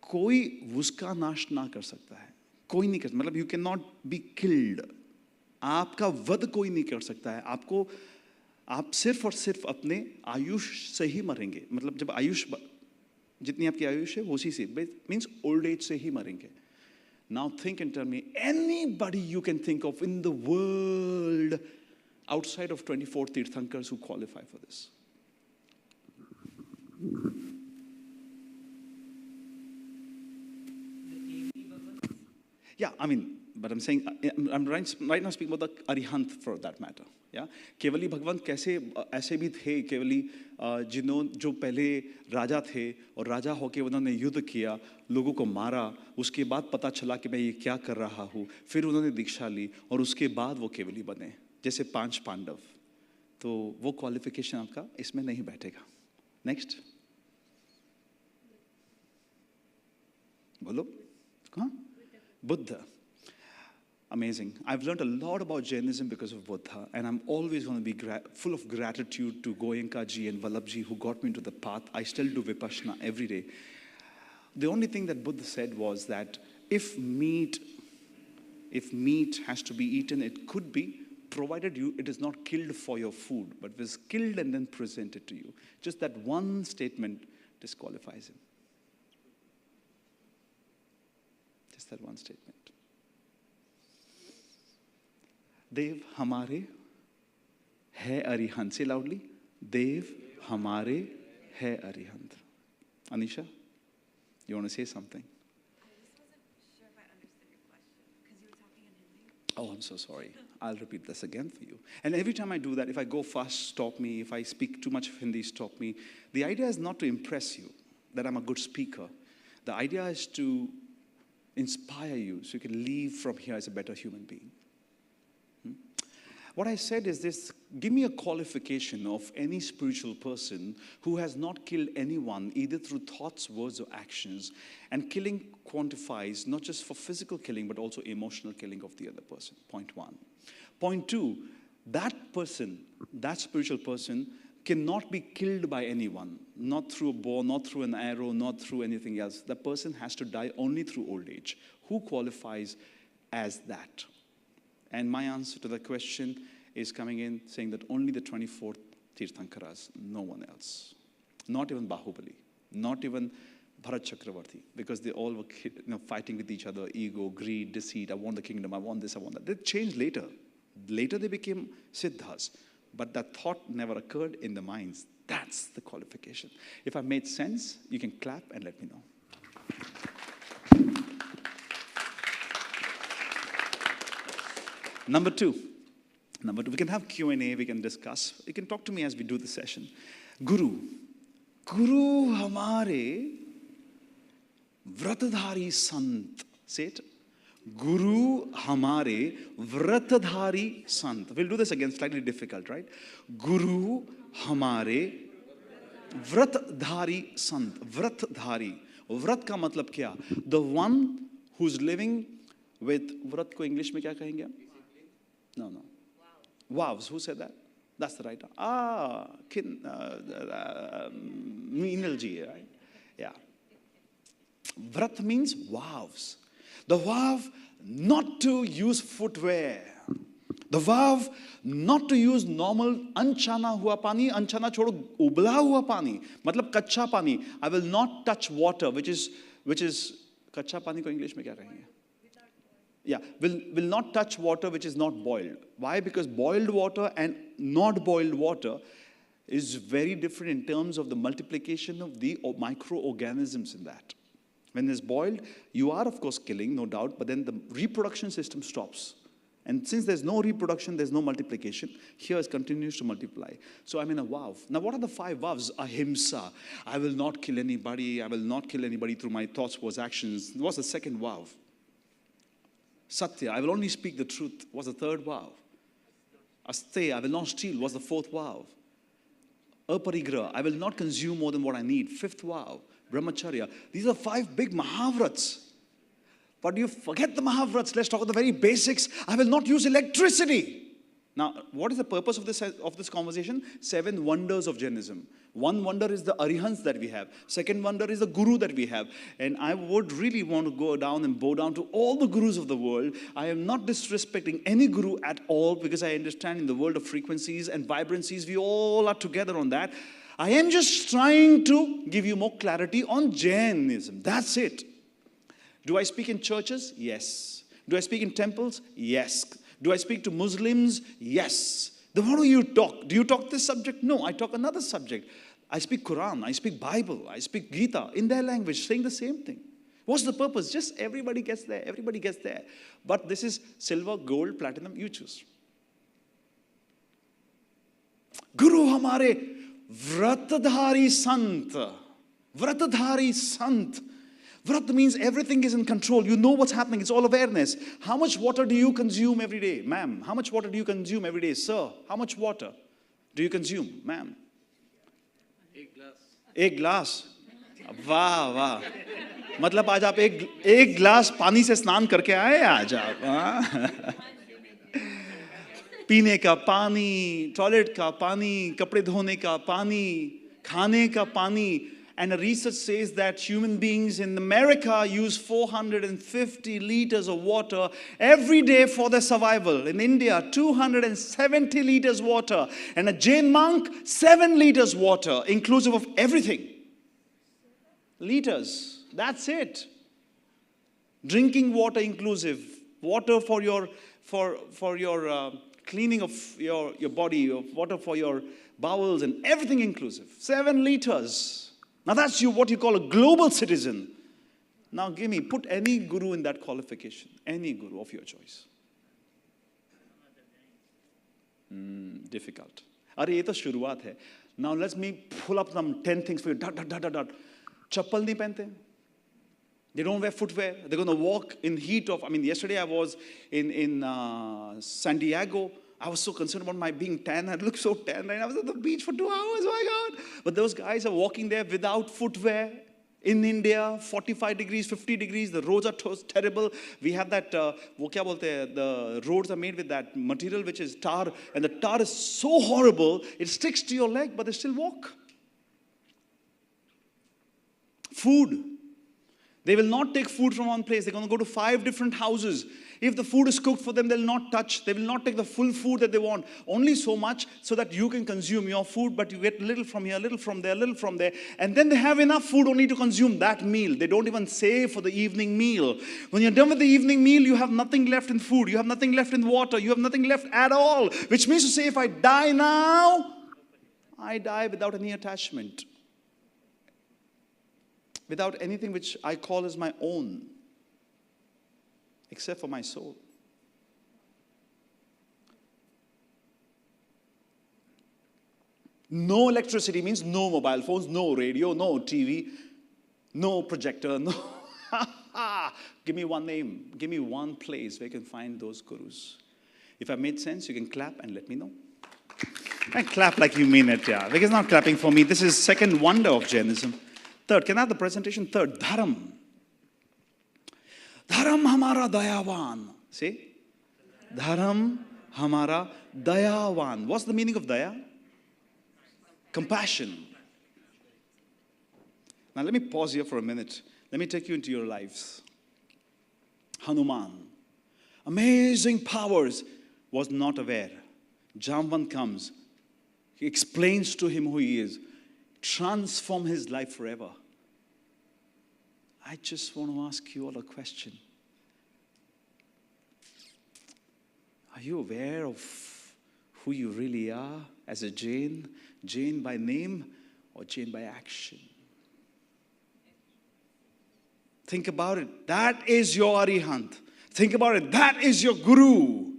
कोई उसका नाश ना कर सकता है. कोई नहीं कर, मतलब you can not be killed. आपका वध कोई नहीं कर सकता है. आप सिर्फ और सिर्फ अपने आयुष से ही मरेंगे. मतलब जब आयुष, जितनी आपकी आयुष है वो उसी से, मीन्स ओल्ड एज से ही मरेंगे. Now think and tell me, anybody you can think of in the world outside of 24 Tirthankars who qualify for this. Yeah, I mean, but I'm saying, I'm right now speaking about the Arihant for that matter. Yeah, केवली भगवान कैसे ऐसे भी थे. केवली जो पहले राजा थे और राजा होके उन्होंने युद्ध किया, लोगों को मारा, उसके बाद पता चला कि मैं ये क्या कर रहा हूँ, फिर उन्होंने दीक्षा ली और उसके बाद वो केवली बने. जैसे 5 पांडव. तो वो क्वालिफिकेशन आपका इसमें नहीं बैठेगा. नेक्स्ट बोलो. हाँ, Buddha. Amazing. I've learned a lot about Jainism because of Buddha, and I'm always going to be full of gratitude to Goenka ji and Vallabh ji who got me into the path. I still do Vipassana every day. The only thing that Buddha said was that if meat has to be eaten, it could be, provided it is not killed for your food, but was killed and then presented to you. Just that one statement disqualifies him. Just that one statement. Dev Hamare hai Arihant. Say loudly. Dev Hamare hai Arihant. Anisha, you want to say something? I just wasn't sure if I understood your question because you were talking in Hindi. Oh, I'm so sorry. I'll repeat this again for you. And every time I do that, if I go fast, stop me. If I speak too much of Hindi, stop me. The idea is not to impress you, that I'm a good speaker. The idea is to inspire you so you can leave from here as a better human being. What I said is this: give me a qualification of any spiritual person who has not killed anyone, either through thoughts, words, or actions. And killing quantifies not just for physical killing, but also emotional killing of the other person. Point one. Point two, that person, that spiritual person, cannot be killed by anyone. Not through a bow, not through an arrow, not through anything else. The person has to die only through old age. Who qualifies as that? And my answer to the question is coming in saying that only the 24 Tirthankaras, no one else. Not even Bahubali, not even Bharat Chakravarti, because they all were fighting with each other, ego, greed, deceit, I want the kingdom, I want this, I want that. They changed later. Later they became Siddhas, but that thought never occurred in the minds. That's the qualification. If I made sense, you can clap and let me know. Number two, we can have Q&A, we can discuss. You can talk to me as we do the session. Guru hamare vratadhari sant. Say it. Guru hamare vratadhari sant. We'll do this again, slightly difficult, right? Guru hamare vratadhari sant. Vratadhari. Vrat ka matlab kya? The one who's living with, vrat ko English mein kya kahenge aap? No. Vows. Who said that? That's the right. Meenalji, right? Yeah. Vrat means vows. The vow not to use footwear. The vow not to use normal anchana hua pani, anchana chodo ubla hua pani. Matlab kacha pani. I will not touch water, which is kacha pani ko English mein kya kahenge? Yeah, will not touch water which is not boiled. Why? Because boiled water and not boiled water is very different in terms of the multiplication of the microorganisms in that. When it's boiled, you are of course killing, no doubt, but then the reproduction system stops. And since there's no reproduction, there's no multiplication, here it continues to multiply. So I'm in a vow. Now what are the 5 vows? Ahimsa. I will not kill anybody. I will not kill anybody through my thoughts, words, actions. What's the second vow? Satya, I will only speak the truth. What's the 3rd vow? Asteya, I will not steal. What's the 4th vow? Aparigraha, I will not consume more than what I need. 5th vow. Brahmacharya. These are 5 big Mahavrats. But you forget the Mahavrats. Let's talk about the very basics. I will not use electricity. Now, what is the purpose of this conversation? 7 wonders of Jainism. One wonder is the Arihants that we have. Second wonder is the Guru that we have. And I would really want to go down and bow down to all the Gurus of the world. I am not disrespecting any Guru at all, because I understand in the world of frequencies and vibrancies, we all are together on that. I am just trying to give you more clarity on Jainism. That's it. Do I speak in churches? Yes. Do I speak in temples? Yes. Do I speak to Muslims? Yes. Then what do you talk? Do you talk this subject? No, I talk another subject. I speak Quran, I speak Bible, I speak Gita in their language, saying the same thing. What's the purpose? Just everybody gets there, everybody gets there. But this is silver, gold, platinum, you choose. Guru hamare vratadhari sant. Vratadhari sant. Vrat means everything is in control. You know what's happening. It's all awareness. How much water do you consume every day? Ma'am, how much water do you consume every day? Sir, how much water do you consume? Ma'am? 1 glass. 1 glass. वाह वाह, मतलब आज आप एक गिलास पानी से स्नान करके आए आज आप, हाँ? पीने का पानी, टॉयलेट का पानी, कपड़े धोने का पानी, खाने का पानी. And a research says that human beings in America use 450 liters of water every day for their survival. In India, 270 liters water. And a Jain monk, 7 liters water, inclusive of everything. Liters, that's it. Drinking water inclusive. Water for your cleaning of your body, water for your bowels, and everything inclusive. 7 liters. Now that's what you call a global citizen. Now put any guru in that qualification. Any guru of your choice. Difficult. Are ye to shuruaat hai. Now let me pull up some 10 things for you. Chappal nahi pehante. They don't wear footwear. They're going to walk in heat of, yesterday I was in San Diego. I was so concerned about my being tan. I looked so tan, right? I was at the beach for 2 hours, oh my God. But those guys are walking there without footwear. In India, 45 degrees, 50 degrees, the roads are terrible. We have that, the roads are made with that material which is tar, and the tar is so horrible, it sticks to your leg, but they still walk. Food. They will not take food from one place. They're going to go to 5 different houses. If the food is cooked for them, they'll not touch. They will not take the full food that they want. Only so much so that you can consume your food, but you get a little from here, a little from there, a little from there. And then they have enough food only to consume that meal. They don't even save for the evening meal. When you're done with the evening meal, you have nothing left in food. You have nothing left in water. You have nothing left at all. Which means to say, if I die now, I die without any attachment. Without anything which I call as my own, except for my soul. No electricity means no mobile phones, no radio, no TV, no projector, no. Give me one name, give me one place where you can find those gurus. If I made sense, you can clap and let me know. And clap like you mean it, yeah. Because not clapping for me. This is second wonder of Jainism. Third, can I have the presentation? Third, dharam. Dharam hamara dayavan. See? Dharam hamara dayavan. What's the meaning of daya? Compassion. Now let me pause here for a minute. Let me take you into your lives. Hanuman. Amazing powers. Was not aware. Jamban comes. He explains to him who he is. Transform his life forever. I just want to ask you all a question. Are you aware of who you really are as a Jain? Jain by name or Jain by action? Think about it. That is your Arihant. Think about it. That is your Guru.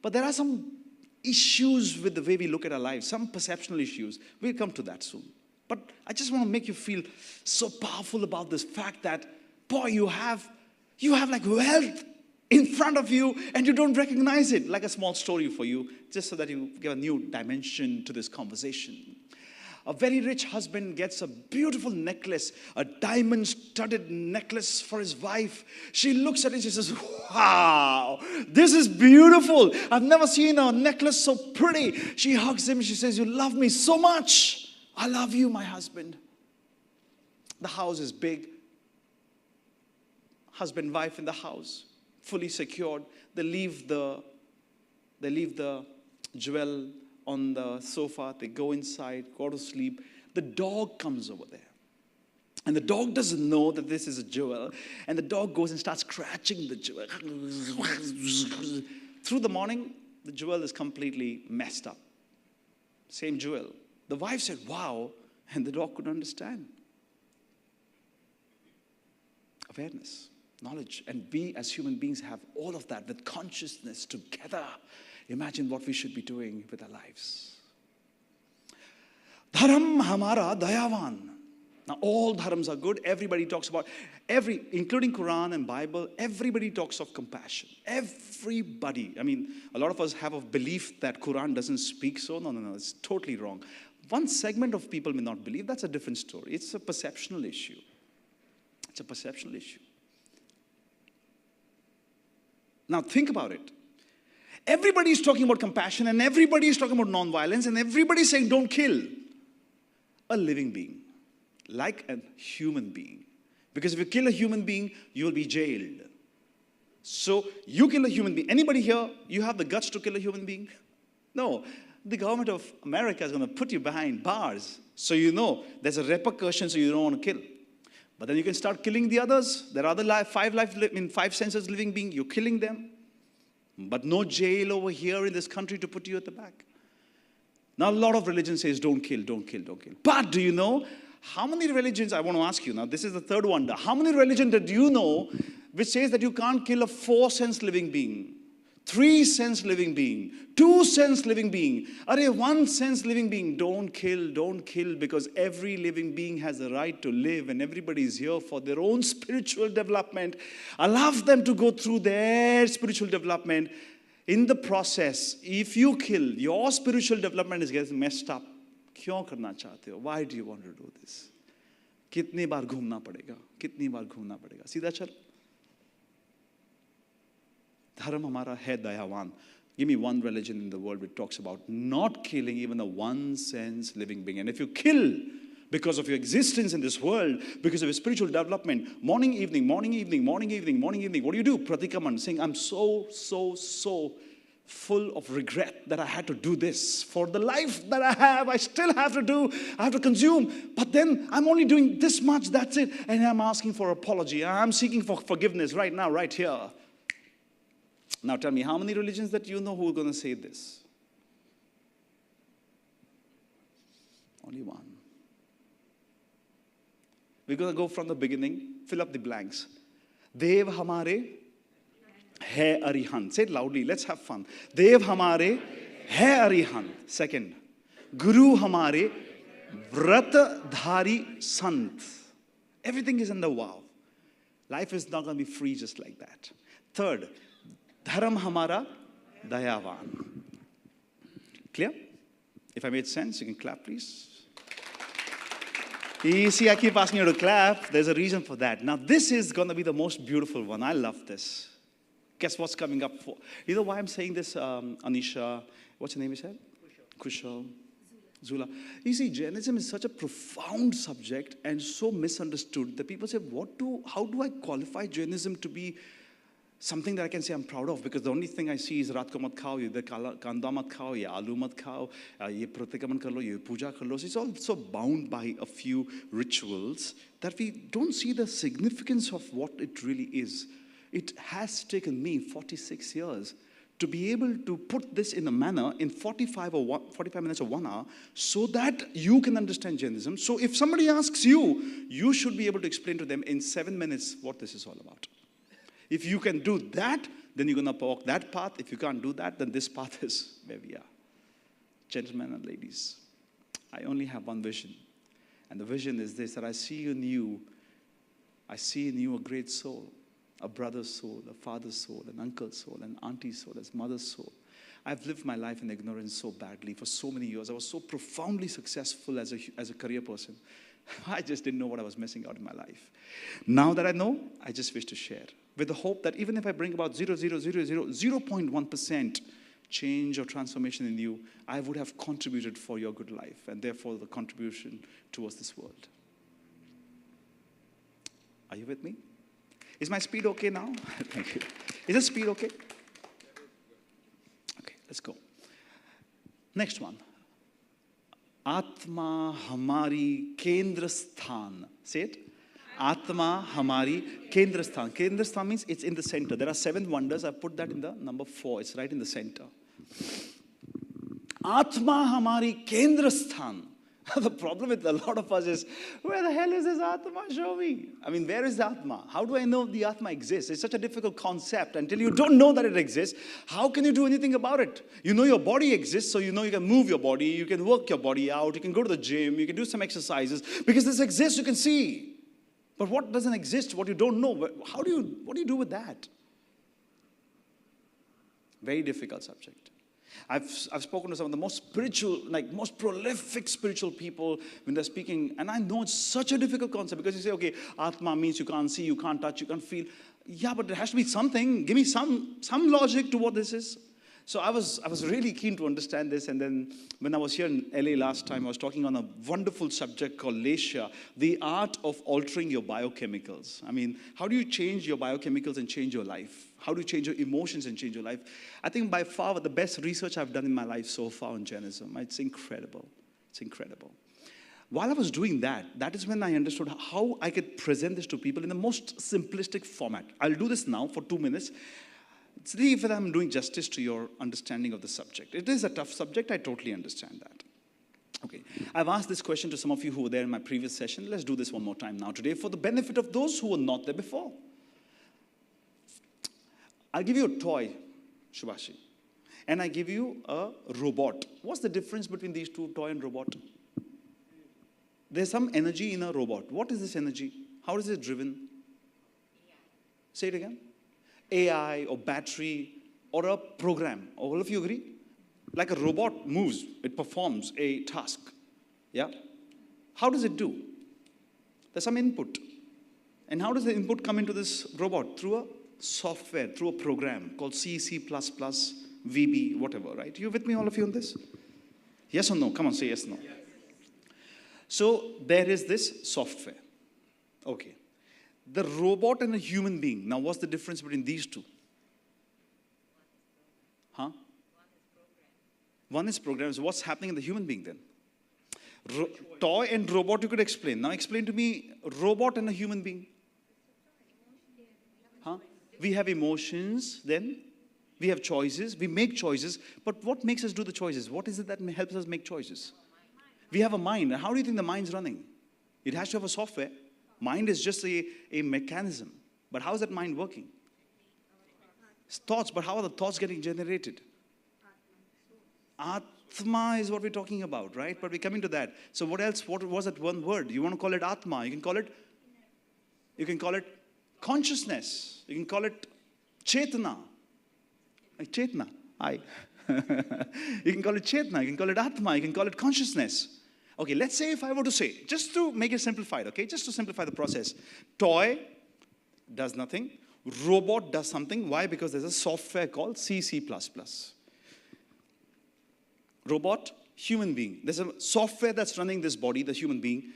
But there are some issues with the way we look at our lives, some perceptual issues. We'll come to that soon. But I just want to make you feel so powerful about this fact that, boy, you have like wealth in front of you and you don't recognize it. Like a small story for you, just so that you give a new dimension to this conversation. A very rich husband gets a beautiful necklace, a diamond-studded necklace for his wife. She looks at it, she says, wow, this is beautiful. I've never seen a necklace so pretty. She hugs him, she says, you love me so much. I love you, my husband. The house is big. Husband, wife in the house, fully secured. They leave the jewel on the sofa. They go inside, go to sleep. The dog comes over there. And the dog doesn't know that this is a jewel. And the dog goes and starts scratching the jewel. Through the morning, the jewel is completely messed up. Same jewel. The wife said, wow, and the dog couldn't understand. Awareness, knowledge, and we as human beings have all of that with consciousness together. Imagine what we should be doing with our lives. Dharam hamara dayavan. Now all dharams are good. Everybody talks about, including Quran and Bible, everybody talks of compassion. Everybody. A lot of us have a belief that Quran doesn't speak so. No, it's totally wrong. One segment of people may not believe. That's a different story. It's a perceptional issue. It's a perceptual issue. Now think about it. Everybody is talking about compassion, and everybody is talking about non-violence, and everybody is saying don't kill a living being, like a human being. Because if you kill a human being, you will be jailed. So you kill a human being. Anybody here, you have the guts to kill a human being? No. The government of America is going to put you behind bars. So you know there's a repercussion, so you don't want to kill. But then you can start killing the others. There are other five senses living beings. You're killing them. But no jail over here in this country to put you at the back. Now a lot of religion says don't kill, don't kill, don't kill. But do you know how many religions, I want to ask you now, this is the third wonder. How many religions do you know which says that you can't kill a 4-sense living being, 3-sense living being, 2-sense living being, 1-sense living being? Don't kill, because every living being has the right to live, and everybody is here for their own spiritual development. Allow them to go through their spiritual development. In the process, if you kill, your spiritual development is getting messed up. क्यों करना चाहते हो? Why do you want to do this? कितनी बार घूमना पड़ेगा? कितनी बार घूमना पड़ेगा? सीधा चल. धर्म हमारा है दयावान. Give me one religion in the world which talks about not killing even a 1-sense living being. And if you kill because of your existence in this world, because of your spiritual development, morning, evening, morning, evening, morning, evening, morning, evening, what do? Pratikaman, saying, I'm so full of regret that I had to do this. For the life that I have, I still have to do, I have to consume. But then I'm only doing this much, that's it. And I'm asking for apology. I'm seeking for forgiveness right now, right here. Now tell me, how many religions that you know who are going to say this? Only one. We're going to go from the beginning, fill up the blanks. Dev Hamare hai Arihant. Say it loudly, let's have fun. Dev Hamare hai Arihant. Second, Guru Hamare Vrat Dhari Sant. Everything is in the wow. Life is not going to be free just like that. Third, Dharam Hamara Dayavan. Clear? If I made sense, you can clap, please. You see, I keep asking you to clap. There's a reason for that. Now, this is going to be the most beautiful one. I love this. Guess what's coming up for? You know why I'm saying this, Anisha? What's your name you said? Kushal. Zula. You see, Jainism is such a profound subject and so misunderstood that people say, how do I qualify Jainism to be something that I can say I'm proud of? Because the only thing I see is Rat ko mat khao, ye kanda mat khao, ye aloo mat khao, ye pratikaman kar lo, ye puja kar lo. So it's all so bound by a few rituals that we don't see the significance of what it really is. It has taken me 46 years to be able to put this in a manner in 45 minutes or 1 hour so that you can understand Jainism. So if somebody asks you, you should be able to explain to them in 7 minutes what this is all about. If you can do that, then you're going to walk that path. If you can't do that, then this path is where we are. Gentlemen and ladies, I only have one vision. And the vision is this, that I see in you a great soul, a brother's soul, a father's soul, an uncle's soul, an auntie's soul, a mother's soul. I've lived my life in ignorance so badly for so many years. I was so profoundly successful as a career person. I just didn't know what I was missing out in my life. Now that I know, I just wish to share with the hope that even if I bring about 0.1% change or transformation in you, I would have contributed for your good life and therefore the contribution towards this world. Are you with me? Is my speed okay now? Thank you. Is the speed okay? Okay, let's go. Next one. Atma, Hamari, Kendrasthan. Say it. Atma, Hamari, Kendrasthan. Kendrasthan means it's in the center. There are 7 wonders. I put that in the number 4. It's right in the center. Atma, Hamari, Kendrasthan. The problem with a lot of us is, where the hell is this Atma? Show me. I mean, where is the Atma? How do I know the Atma exists? It's such a difficult concept. Until you don't know that it exists, how can you do anything about it? You know your body exists, so you know you can move your body, you can work your body out, you can go to the gym, you can do some exercises. Because this exists, you can see. But what doesn't exist, what you don't know, what do you do with that? Very difficult subject. I've spoken to some of the most spiritual, like most prolific spiritual people when they're speaking, and I know it's such a difficult concept because you say, okay, Atma means you can't see, you can't touch, you can't feel. Yeah, but there has to be something. Give me some logic to what this is. So I was really keen to understand this, and then when I was here in LA last time, I was talking on a wonderful subject called Lesha, the art of altering your biochemicals. I mean, how do you change your biochemicals and change your life? How do you change your emotions and change your life? I think by far the best research I've done in my life so far on Jainism. It's incredible. It's incredible. While I was doing that, that is when I understood how I could present this to people in the most simplistic format. I'll do this now for 2 minutes. See if I'm doing justice to your understanding of the subject. It is a tough subject. I totally understand that. Okay. I've asked this question to some of you who were there in my previous session. Let's do this one more time now today for the benefit of those who were not there before. I'll give you a toy, Subhashi, and I give you a robot. What's the difference between these two, toy and robot? There's some energy in a robot. What is this energy? How is it driven? Say it again. AI or battery or a program. All of you agree? Like a robot moves, it performs a task. Yeah? How does it do? There's some input. And how does the input come into this robot? Through a software, through a program called C, C++, VB, whatever, right? You with me, all of you, on this? Yes or no? Come on, say yes, no. Yes. So there is this software. Okay. The robot and a human being. Now, what's the difference between these two? Huh? One is programmed. So what's happening in the human being then? Toy and robot, you could explain. Now explain to me robot and a human being. Huh? We have emotions, then we have choices, we make choices, but what makes us do the choices? What is it that helps us make choices? We have a mind. How do you think the mind's running? It has to have a software. Mind is just a mechanism. But how is that mind working? It's thoughts, but how are the thoughts getting generated? Atma is what we're talking about, right? But we're coming to that. So what else? What was that one word? You want to call it Atma. You can call it consciousness. You can call it Chetana. Like Chetana. Hi. You can call it Chetana. You can call it Atma. You can call it consciousness. Okay, let's say if I were to say, just to make it simplified, okay, just to simplify the process. Toy does nothing. Robot does something. Why? Because there's a software called C, C++. Robot, human being. There's a software that's running this body, the human being.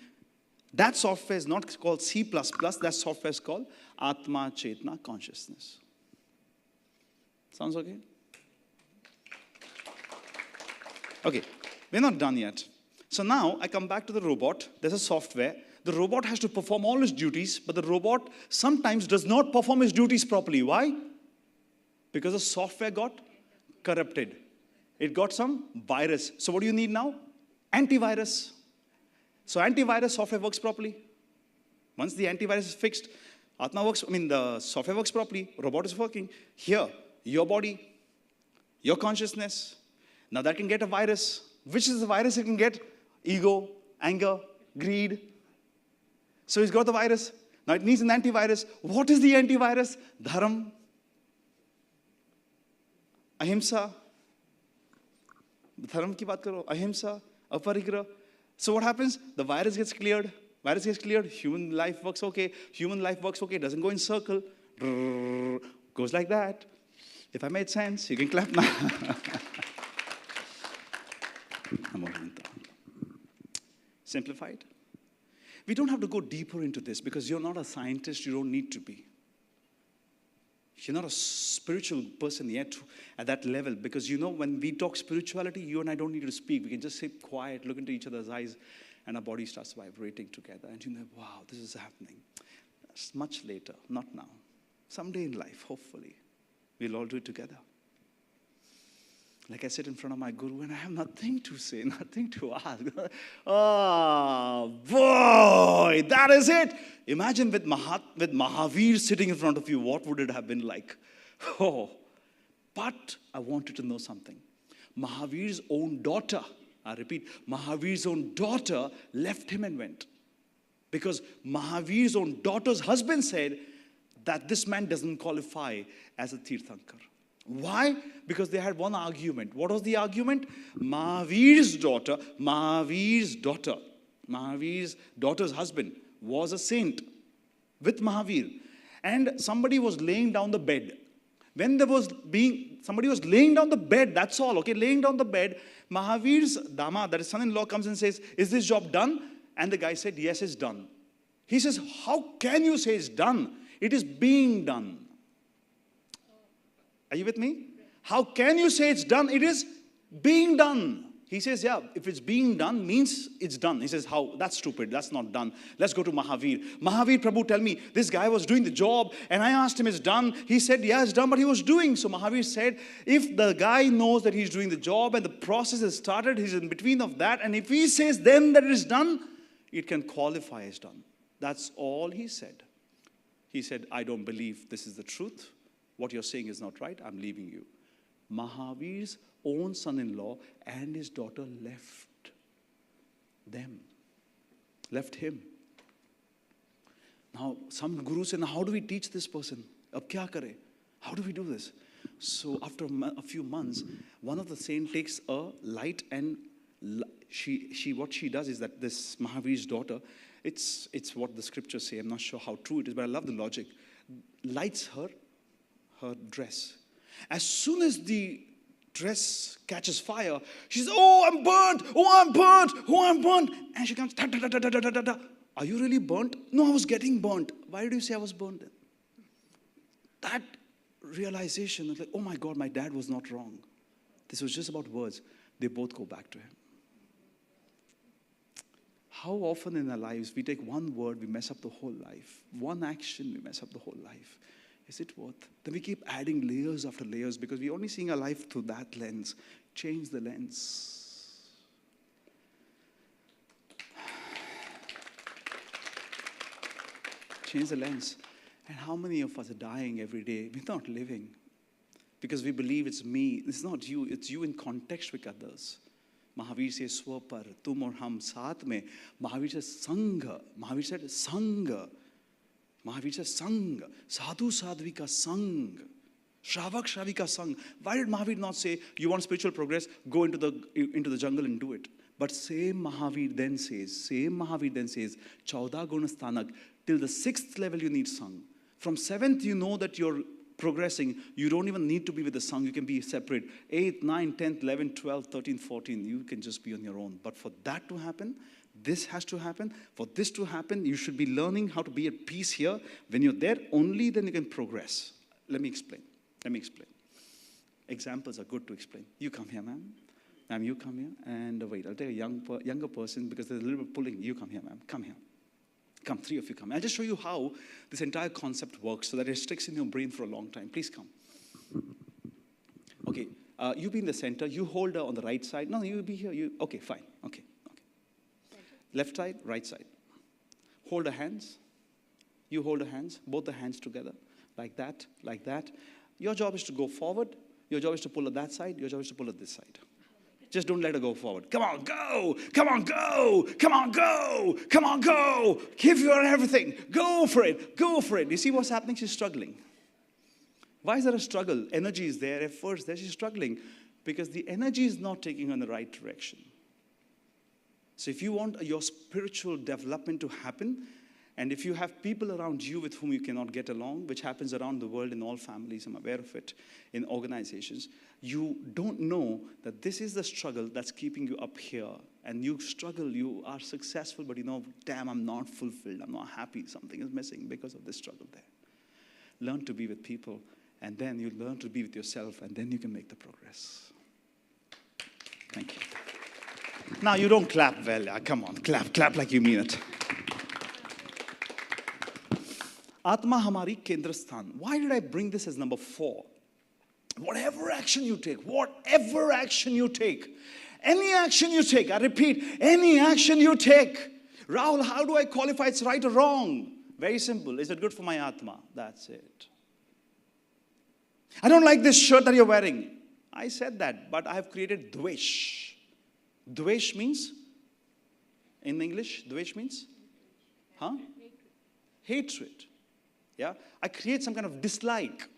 That software is not called C++. That software is called Atma, Chetna, consciousness. Sounds okay? Okay, we're not done yet. So now I come back to the robot. There's a software. The robot has to perform all its duties, but the robot sometimes does not perform its duties properly. Why? Because the software got corrupted. It got some virus. So what do you need now? Antivirus. So antivirus software works properly. Once the antivirus is fixed, the software works properly, robot is working. Here, your body, your consciousness. Now that can get a virus. Which is the virus it can get? Ego, anger, greed. So it's got the virus. Now it needs an antivirus. What is the antivirus? Dharam, ahimsa. Dharam ki baat karo. Ahimsa, aparigraha. So what happens? The virus gets cleared. Virus gets cleared. Human life works okay. Human life works okay. Doesn't go in circle. Goes like that. If I made sense, you can clap now. Simplified. We don't have to go deeper into this because you're not a scientist. You don't need to be. You're not a spiritual person yet at that level because when we talk spirituality, you and I don't need to speak. We can just sit quiet, look into each other's eyes, and our body starts vibrating together. And wow, this is happening. That's much later, not now. Someday in life, hopefully, we'll all do it together. Like I sit in front of my guru and I have nothing to say, nothing to ask. Oh, boy, that is it. Imagine with Mahavir sitting in front of you, what would it have been like? Oh, but I wanted to know something. Mahavir's own daughter, I repeat, Mahavir's own daughter left him and went. Because Mahavir's own daughter's husband said that this man doesn't qualify as a Tirthankar. Why? Because they had one argument. What was the argument? Mahavir's daughter's husband was a saint with Mahavir. And somebody was laying down the bed. When somebody was laying down the bed, that's all, okay, laying down the bed, Mahavir's dama, that is son-in-law, comes and says, is this job done? And the guy said, yes, it's done. He says, how can you say it's done? It is being done. Are you with me? How can you say it's done? It is being done. He says, yeah, if it's being done, means it's done. He says, how? That's stupid. That's not done. Let's go to Mahavir. Mahavir, Prabhu, tell me, this guy was doing the job, and I asked him, it's done. He said, yeah, it's done, but he was doing. So Mahavir said, if the guy knows that he's doing the job and the process has started, he's in between of that, and if he says then that it is done, it can qualify as done. That's all he said. He said, I don't believe this is the truth. What you're saying is not right. I'm leaving you. Mahavir's own son-in-law and his daughter left them. Left him. Now, some gurus say, now how do we teach this person? Ab kya kare? How do we do this? So after a few months, one of the saints takes a light and what she does is that this Mahavir's daughter, it's what the scriptures say. I'm not sure how true it is, but I love the logic. Lights her dress. As soon as the dress catches fire, she says, oh, I'm burnt, oh, I'm burnt, oh, I'm burnt. And she comes, da, da, da, da, da, da, da. Are you really burnt? No, I was getting burnt. Why did you say I was burnt? That realization of like, oh my God, my dad was not wrong. This was just about words. They both go back to him. How often in our lives we take one word, we mess up the whole life. One action, we mess up the whole life. Is it worth? Then we keep adding layers after layers because we're only seeing our life through that lens. Change the lens. Change the lens. And how many of us are dying every day? We're not living. Because we believe it's me. It's not you. It's you in context with others. Mahavir says, Swapar, tum aur hum saath mein. Mahavir says, Sangha. Mahavir said, Sangha. Mahavir says, Sang. Sadhu Sadhvika Sang. Shravak Shravika Sang. Why did Mahavir not say, you want spiritual progress, go into the jungle and do it? But same Mahavir then says, Chauda Gunasthanak, till the 6th level you need Sang. From 7th you know that you're progressing. You don't even need to be with the Sang. You can be separate. 8th, 9th, 10th, 11th, 12th, 13th, 14th. You can just be on your own. But for that to happen, this has to happen. For this to happen, you should be learning how to be at peace here. When you're there, only then you can progress. Let me explain. Examples are good to explain. You come here, ma'am. Ma'am, you come here. And wait, I'll take a younger person because there's a little bit of pulling. You come here, ma'am. Come here. Come, 3 of you come. I'll just show you how this entire concept works so that it sticks in your brain for a long time. Please come. Okay, you be in the center. You hold her on the right side. No, you be here. Okay, fine. Okay. Left side, right side. Hold her hands. You hold her hands, both the hands together, like that, like that. Your job is to go forward. Your job is to pull her that side. Your job is to pull her this side. Just don't let her go forward. Come on, go. Come on, go. Come on, go. Come on, go. Give her everything. Go for it. Go for it. You see what's happening? She's struggling. Why is there a struggle? Energy is there. Effort is there. She's struggling because the energy is not taking her in the right direction. So if you want your spiritual development to happen, and if you have people around you with whom you cannot get along, which happens around the world in all families, I'm aware of it, in organizations, you don't know that this is the struggle that's keeping you up here. And you struggle, you are successful, but you know, damn, I'm not fulfilled, I'm not happy, something is missing because of this struggle there. Learn to be with people, and then you learn to be with yourself, and then you can make the progress. Thank you. Now, you don't clap well. Come on, clap like you mean it. Atma, Hamari, Kendrasthan. Why did I bring this as number 4? Whatever action you take, any action you take, I repeat, any action you take. Rahul, how do I qualify it's right or wrong? Very simple. Is it good for my Atma? That's it. I don't like this shirt that you're wearing. I said that, but I have created dvesh. Dvesh means, in English, dvesh means? Hatred. Yeah? I create some kind of dislike.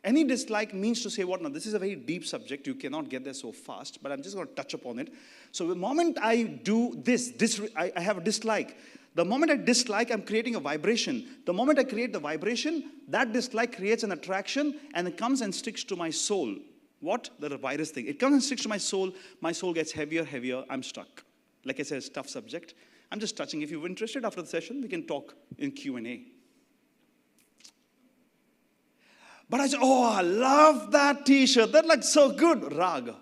Any dislike means to say what? Now, this is a very deep subject. You cannot get there so fast, but I'm just going to touch upon it. So the moment I do this I have a dislike. The moment I dislike, I'm creating a vibration. The moment I create the vibration, that dislike creates an attraction, and it comes and sticks to my soul. What? The virus thing. It comes and sticks to my soul. My soul gets heavier, heavier. I'm stuck. Like I said, it's a tough subject. I'm just touching. If you're interested after the session, we can talk in Q&A. But I say, oh, I love that t-shirt. That looks so good. Raga.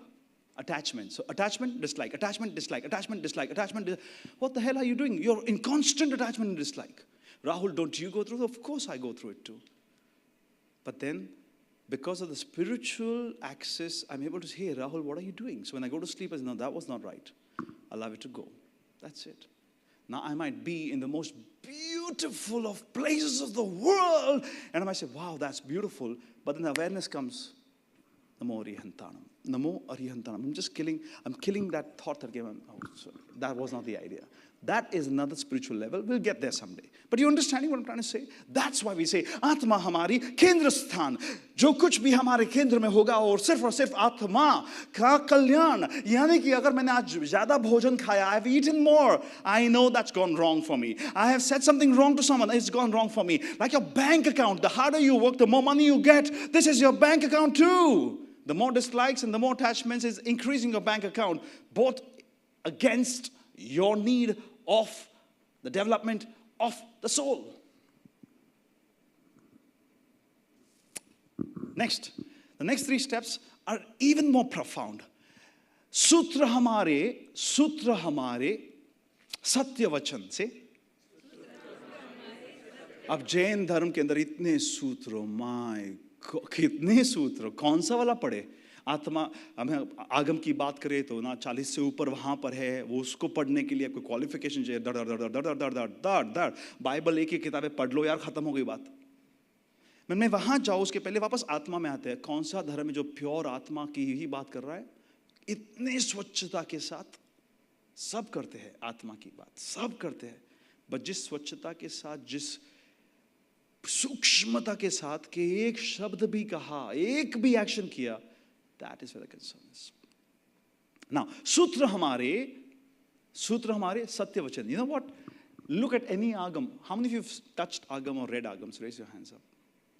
Attachment. So attachment, dislike, attachment, dislike, attachment, dislike, attachment. What the hell are you doing? You're in constant attachment and dislike. Rahul, don't you go through it? Of course I go through it too. But then, because of the spiritual access, I'm able to say, hey, Rahul, what are you doing? So when I go to sleep, I say, no, that was not right. Allow it to go. That's it. Now I might be in the most beautiful of places of the world, and I might say, wow, that's beautiful. But then awareness comes, Namo Arihantanam. Namo Arihantanam. I'm killing that thought that came. Oh, sorry. That was not the idea. That is another spiritual level. We'll get there someday. But you're understanding what I'm trying to say? That's why we say, Atma Hamari, Kendrasthan. Jo kuch bhi hamare kendra mein hoga, aur sirf Atma ka kalyan. Yani ki agar maine aaj zyada bhojan khaya, I've eaten more, I know that's gone wrong for me. I have said something wrong to someone, it's gone wrong for me. Like your bank account, the harder you work, the more money you get. This is your bank account too. The more dislikes and the more attachments is increasing your bank account, both against your need of the development of the soul. Next, the next three steps are even more profound. Sutra hamare, satya vachan से. अब जैन धर्म के अंदर इतने सूत्र, my कितने सूत्र, कौन सा वाला पढ़े? आत्मा, हमें आगम की बात करें तो ना 40 से ऊपर वहाँ पर है, वो उसको पढ़ने के लिए कोई क्वालिफिकेशन चाहिए, दर बाइबल एक ही किताबें पढ़ लो यार, खत्म हो गई बात. मैं वहाँ जाऊँ उसके पहले वापस आत्मा में आते हैं. कौन सा धर्म है जो प्योर आत्मा की ही बात कर रहा है? इतने स्वच्छता के साथ सब करते हैं आत्मा की बात, सब करते हैं, बट जिस स्वच्छता के साथ, जिस सूक्ष्मता के साथ कि एक शब्द भी कहा, एक भी एक्शन किया, that is where the concern is. Now, सूत्र हमारे सत्य वचन. You know what? Look at any agam. How many of you have touched agam or read agams? Raise your hands up.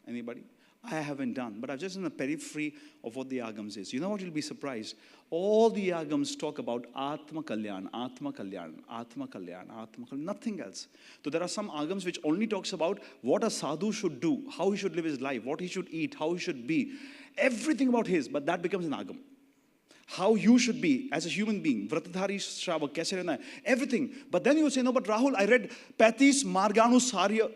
Anybody? I haven't done, but I've just done a periphery of what the agams is. You know what? You'll be surprised. All the agams talk about Atma Kalyan, Atma Kalyan, Atma Kalyan, Atma Kalyan, nothing else. So there are some agams which only talks about what a sadhu should do, how he should live his life, what he should eat, how he should be. Everything about his, but that becomes an agam. How you should be as a human being, Vratadhari Shravak, kaise rehna hai, everything. But then you say, no, but Rahul, I read 35 Marganusari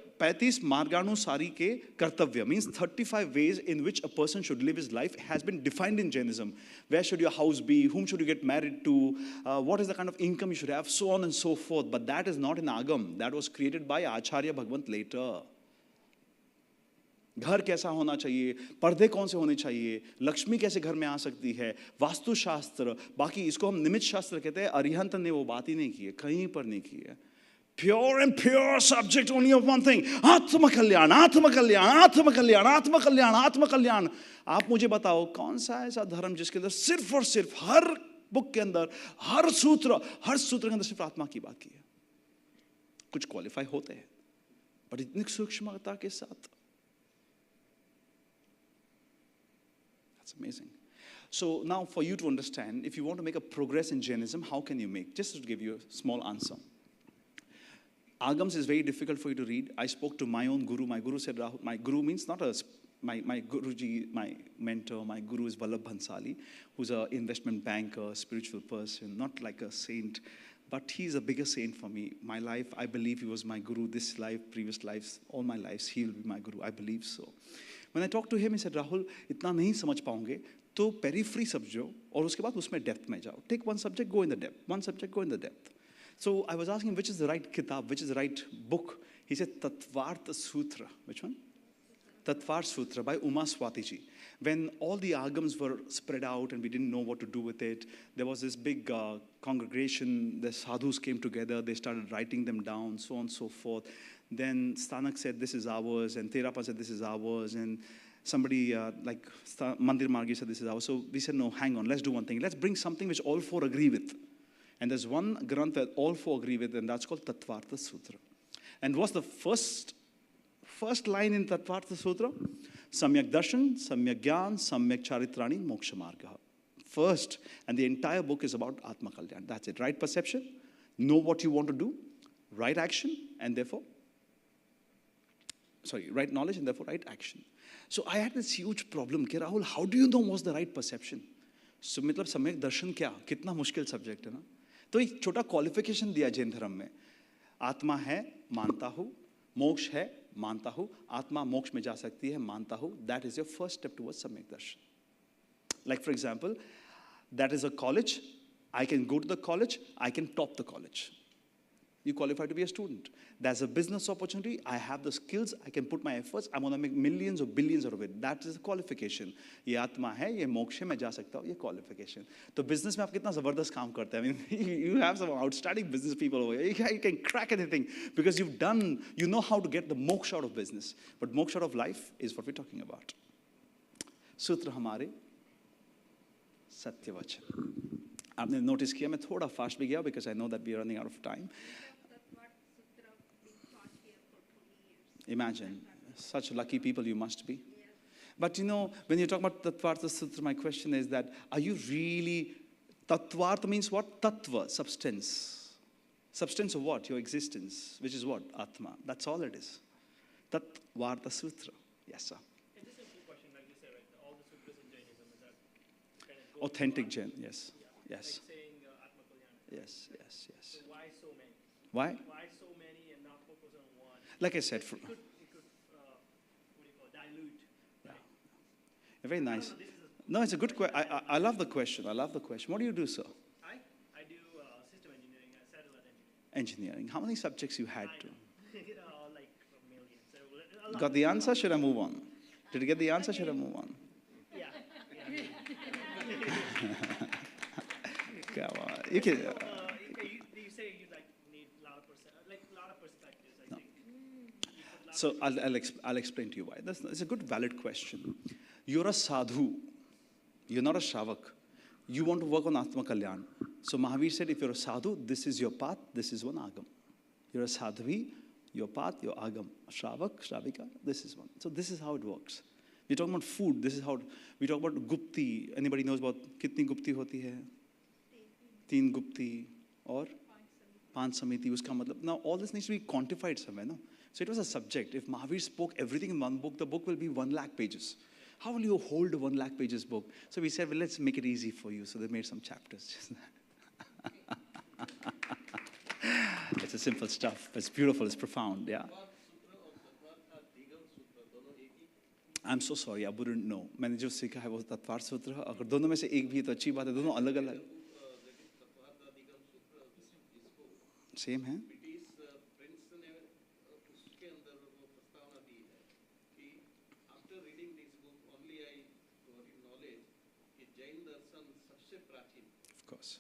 ke kartavya, means 35 ways in which a person should live his life has been defined in Jainism. Where should your house be? Whom should you get married to? What is the kind of income you should have? So on and so forth. But that is not an agam. That was created by Acharya Bhagwant later. घर कैसा होना चाहिए, पर्दे कौन से होने चाहिए, लक्ष्मी कैसे घर में आ सकती है, वास्तुशास्त्र, बाकी इसको हम निमित्त शास्त्र कहते हैं. अरिहंत ने वो बात ही नहीं की है, कहीं पर नहीं की है. Pure and pure subject only of one thing. आत्म कल्याण, आत्म कल्याण, आत्म कल्याण, आत्म कल्याण, आत्म कल्याण. आप मुझे बताओ कौन सा ऐसा धर्म जिसके अंदर सिर्फ और सिर्फ हर बुक के अंदर हर सूत्र के अंदर सिर्फ आत्मा की बात की है. कुछ क्वालिफाई होते हैं, पर इतनी सूक्ष्मता के साथ. That's amazing. So now for you to understand, if you want to make a progress in Jainism, how can you make? Just to give you a small answer. Agams is very difficult for you to read. I spoke to my own guru. My guru said, Rahul, my guru means not my guruji, my mentor, my guru is Vallabh Bhansali, who's an investment banker, spiritual person, not like a saint, but he's a bigger saint for me. My life, I believe he was my guru, this life, previous lives, all my lives, he'll be my guru. I believe so. When I talked to him, he said, Rahul, इतना नहीं समझ पाओगे, तो periphery समझो, और उसके बाद उसमें depth में जाओ. Take one subject, go in the depth. One subject, go in the depth. So I was asking him, which is the right kitab, which is the right book? He said, Tattvartha Sutra. Which one? Tattvartha Sutra by Uma Swatiji. When all the agams were spread out and we didn't know what to do with it, there was this big congregation, the sadhus came together, they started writing them down, so on and so forth. Then Stanak said, this is ours, and Therapa said, this is ours, and Somebody like Mandir Margi said this is how. So we said, no, hang on, let's do one thing. Let's bring something which all four agree with. And there's one Granth that all four agree with, and that's called Tattvartha Sutra. And what's the first line in Tattvartha Sutra? Samyak Darshan, Samyak Gyan, Samyak Charitrani, Moksha Marga. First, and the entire book is about Atma Kalyan. That's it. Right perception, know what you want to do, right action, and therefore, right knowledge, and therefore right action. So I had this huge problem. Ke Rahul, how do you know what's the right perception? So मतलब सम्यक दर्शन क्या? कितना मुश्किल subject है ना? तो एक छोटा क्वालिफिकेशन दिया जैन धर्म में. आत्मा है, मानता हूँ. मोक्ष है, मानता हूँ. आत्मा मोक्ष में जा सकती है, मानता हूँ. That is your first step towards सम्यक दर्शन. Like for example, that is a college. I can go to the college. I can top the college. You qualify to be a student. There's a business opportunity. I have the skills. I can put my efforts. I'm going to make millions or billions out of it. That is a qualification. ये आत्मा है, ये मोक्ष है, मैं जा सकता हूँ, ये qualification. तो business में आप कितना ज़बरदस्त काम करते हैं. I mean, you have some outstanding business people over here. You can crack anything because you know how to get the moksha out of business. But moksha out of life is what we're talking about. सूत्र हमारे सत्यवचन. आपने notice किया मैं थोड़ा fast भी गया because I know that we are running out of time. Imagine, such lucky people you must be. But you know, when you talk about Tattvartha Sutra, my question is that, are you really, Tattvartha means what? Tattva, substance. Substance of what? Your existence, which is what? Atma. That's all it is. Tattvartha Sutra. Yes, sir. It's a simple question, like you said, right? All the sutras in Jainism, is that kind of Authentic Jain, yes. Yeah. Yes. Like saying Atma Kalyana. Yes, yes, yes. So why so many? Why? Why so many and not focus on one? Like I said, It could what do you call it, dilute, right? very nice. This is No, it's a good question. I love the question. I love the question. What do you do, sir? I do system engineering, satellite engineering. Engineering. How many subjects you had to? Like a million. So a lot. Got the answer? Should I move on? Did you get the answer? Should I move on? Yeah. Come on. You can. You say you like need a lot of perspectives. I think. So I'll explain to you why. It's a good, valid question. You're a sadhu. You're not a shavak. You want to work on Atma Kalyan. So Mahavir said, if you're a sadhu, this is your path, this is one agam. You're a sadhvi, your path, your agam. Shravak, shravika, this is one. So this is how it works. We're talking about food. This is how we talk about gupti. Anybody knows about kitni gupti hoti hai? 3 gupti or 5 samiti. Uska matlab. Now all this needs to be quantified somewhere, no? So it was a subject. If Mahavir spoke everything in one book, the book will be 1 lakh pages. How will you hold a 1 lakh pages book? So we said, well, let's make it easy for you. So they made some chapters. It's a simple stuff. It's beautiful. It's profound. Yeah. I'm so sorry. I wouldn't know. मैंने जो सीखा है वो तत्वार्थ सूत्र है. अगर दोनों में से एक भी है तो अच्छी बात है. दोनों अलग-अलग. Same है? Of course.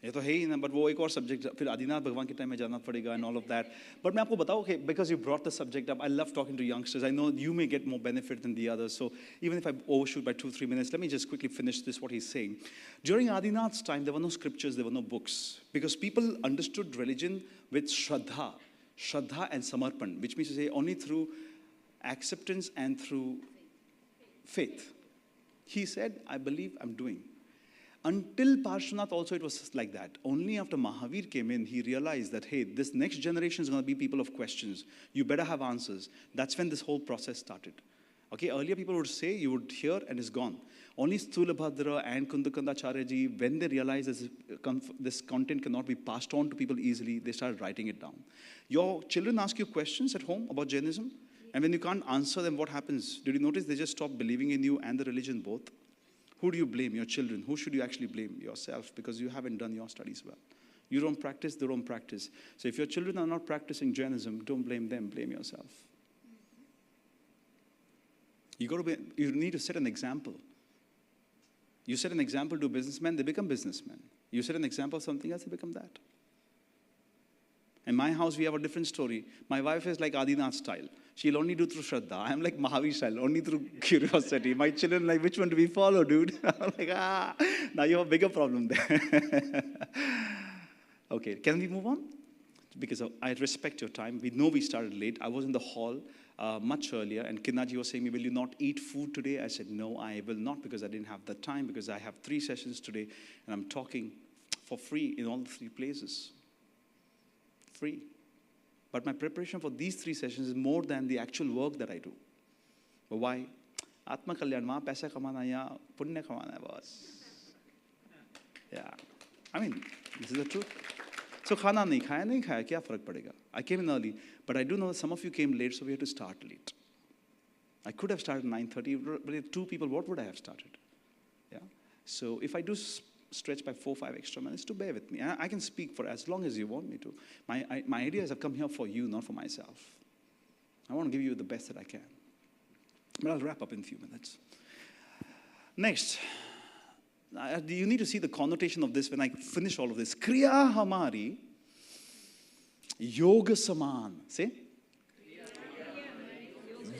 ये तो है ही ना, but वो एक और subject फिर आदिनाथ भगवान के टाइम में जाना पड़ेगा and all of that. But मैं आपको बताऊँ, okay, because you brought the subject up, I love talking to youngsters. I know you may get more benefit than the others. So even if I overshoot by 2-3 minutes, let me just quickly finish this, what he's saying. During Adinath's time, there were no scriptures, there were no books. Because people understood religion with Shraddha and Samarpan, which means to say only through acceptance and through faith. He said, I believe, I'm doing. Until Parshvanath also it was like that. Only after Mahavir came in, he realized that, hey, this next generation is going to be people of questions. You better have answers. That's when this whole process started. Okay, earlier people would say, you would hear and it's gone. Only Stulabhadra and Kundakandacharya, when they realized this content cannot be passed on to people easily, they started writing it down. Your children ask you questions at home about Jainism, and when you can't answer them, what happens? Did you notice they just stop believing in you and the religion both? Who do you blame? Your children. Who should you actually blame? Yourself, because you haven't done your studies well. You don't practice, they don't practice. So if your children are not practicing Jainism, don't blame them, blame yourself. You need to set an example. You set an example to businessmen, they become businessmen. You set an example of something else, they become that. In my house, we have a different story. My wife is like Adinath style. She'll only do through Shraddha. I'm like Mahavir style, only through curiosity. My children like, which one do we follow, dude? I'm like, now you have a bigger problem there. Okay, can we move on? Because I respect your time. We know we started late. I was in the hall much earlier, and Kinnaji was saying, will you not eat food today? I said, no, I will not, because I didn't have the time, because I have 3 sessions today, and I'm talking for free in all the 3 places. Free. But my preparation for these 3 sessions is more than the actual work that I do. But why? Atma kalyan, wahan paisa kamana ya punya kamana hai boss. Yeah. I mean, this is the truth. So khana nahi khaya, kya farak padega? I came in early, but I do know that some of you came late, so we had to start late. I could have started 9:30, but if 2 people, what would I have started? Yeah. So if I do stretch by 4 or 5 extra minutes, to bear with me. I can speak for as long as you want me to. My idea is I've come here for you, not for myself. I want to give you the best that I can. But I'll wrap up in a few minutes. Next, you need to see the connotation of this when I finish all of this. Kriya Hamari, Yoga Saman. Say?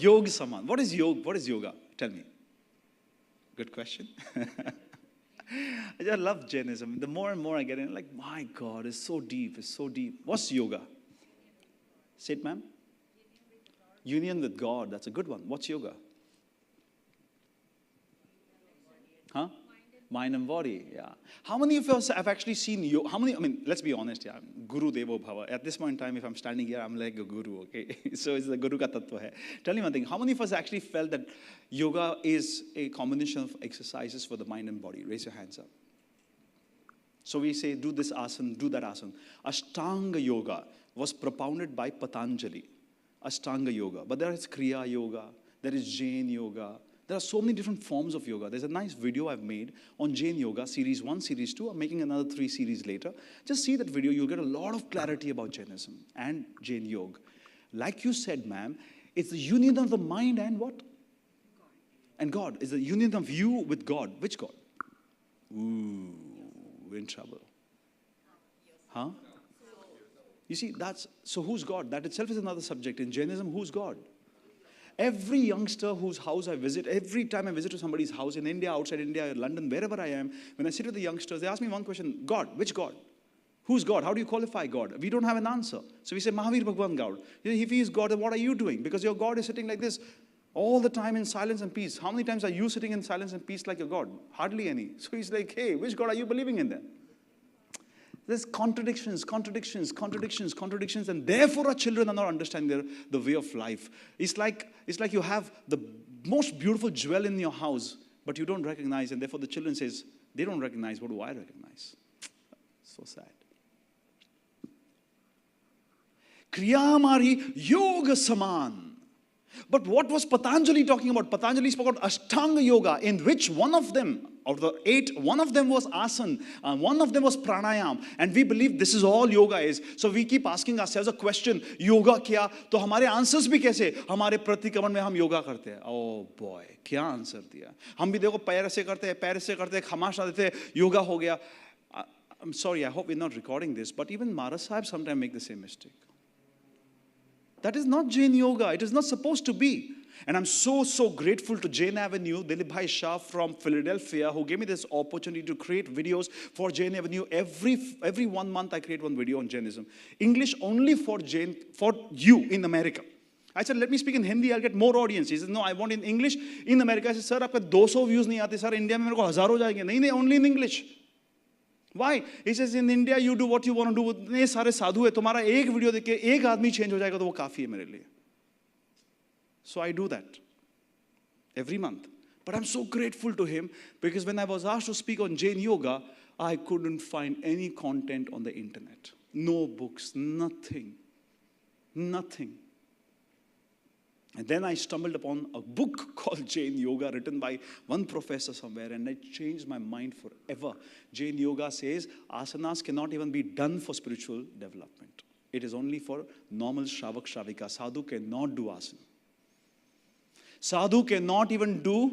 Yoga Saman. What is yoga? What is yoga? Tell me. Good question. I love Jainism. The more and more I get in, like, my God, it's so deep, it's so deep. What's yoga? Say it, ma'am. Union with God, that's a good one. What's yoga? Huh? Mind and body, yeah. How many of us have actually seen yoga? How many, I mean, let's be honest, yeah. Guru Devo Bhava. At this point in time, if I'm standing here, I'm like a guru, okay? So it's the guru ka tattva hai. Tell me one thing. How many of us actually felt that yoga is a combination of exercises for the mind and body? Raise your hands up. So we say, do this asana, do that asana. Ashtanga yoga was propounded by Patanjali. Ashtanga yoga. But there is Kriya yoga. There is Jain yoga. There are so many different forms of yoga. There's a nice video I've made on Jain Yoga, Series 1, Series 2. I'm making another 3 series later. Just see that video. You'll get a lot of clarity about Jainism and Jain Yoga. Like you said, ma'am, it's the union of the mind and what? God. And God. It's the union of you with God. Which God? Ooh, we're in trouble. Huh? You see, so who's God? That itself is another subject. In Jainism, who's God? Every youngster whose house I visit, every time I visit to somebody's house in India, outside India, London, wherever I am, when I sit with the youngsters, they ask me one question, God, which God? Who's God? How do you qualify God? We don't have an answer. So we say, Mahavir Bhagwan God. If he is God, then what are you doing? Because your God is sitting like this all the time in silence and peace. How many times are you sitting in silence and peace like your God? Hardly any. So he's like, hey, which God are you believing in then? There's contradictions, and therefore our children are not understanding the way of life. It's like you have the most beautiful jewel in your house, but you don't recognize, and therefore the children says, they don't recognize, what do I recognize? So sad. Kriya Hamari Yoga Saman. But what was Patanjali talking about? Patanjali spoke about Ashtanga Yoga, in which one of them, of the 8, one of them was asana, and one of them was pranayam. And we believe this is all yoga is. So we keep asking ourselves a question, yoga kya? तो हमारे answers भी कैसे? हमारे प्रतिक्रमण में हम योगा करते हैं. Oh boy, क्या answer दिया? हम भी देखो पैर से करते हैं, खमाशा देते हैं, yoga हो गया. I'm sorry, I hope we're not recording this, but even Maharaj Sahib sometimes make the same mistake. That is not Jain Yoga. It is not supposed to be. And I'm so grateful to Jain Avenue, Dilip Bhai Shah from Philadelphia, who gave me this opportunity to create videos for Jain Avenue. Every 1 month, I create one video on Jainism. English only for Jain, for you in America. I said, let me speak in Hindi, I'll get more audience. He said, no, I want in English in America. I said, sir, आपका 200 views नहीं आते, sir, India में मेरे को 1000 हो जाएंगे. नहीं, only in English. Why? He says, in India, you do what you want to do. इतने सारे साधु है, तुम्हारा एक वीडियो देख के एक आदमी change हो जाएगा तो वो काफी है मेरे लिए. So I do that every month. But I'm so grateful to him because when I was asked to speak on Jain Yoga, I couldn't find any content on the internet. No books, nothing. Nothing. And then I stumbled upon a book called Jain Yoga written by one professor somewhere, and it changed my mind forever. Jain Yoga says asanas cannot even be done for spiritual development. It is only for normal Shravak Shravika. Sadhu cannot do asana. Sadhu cannot even do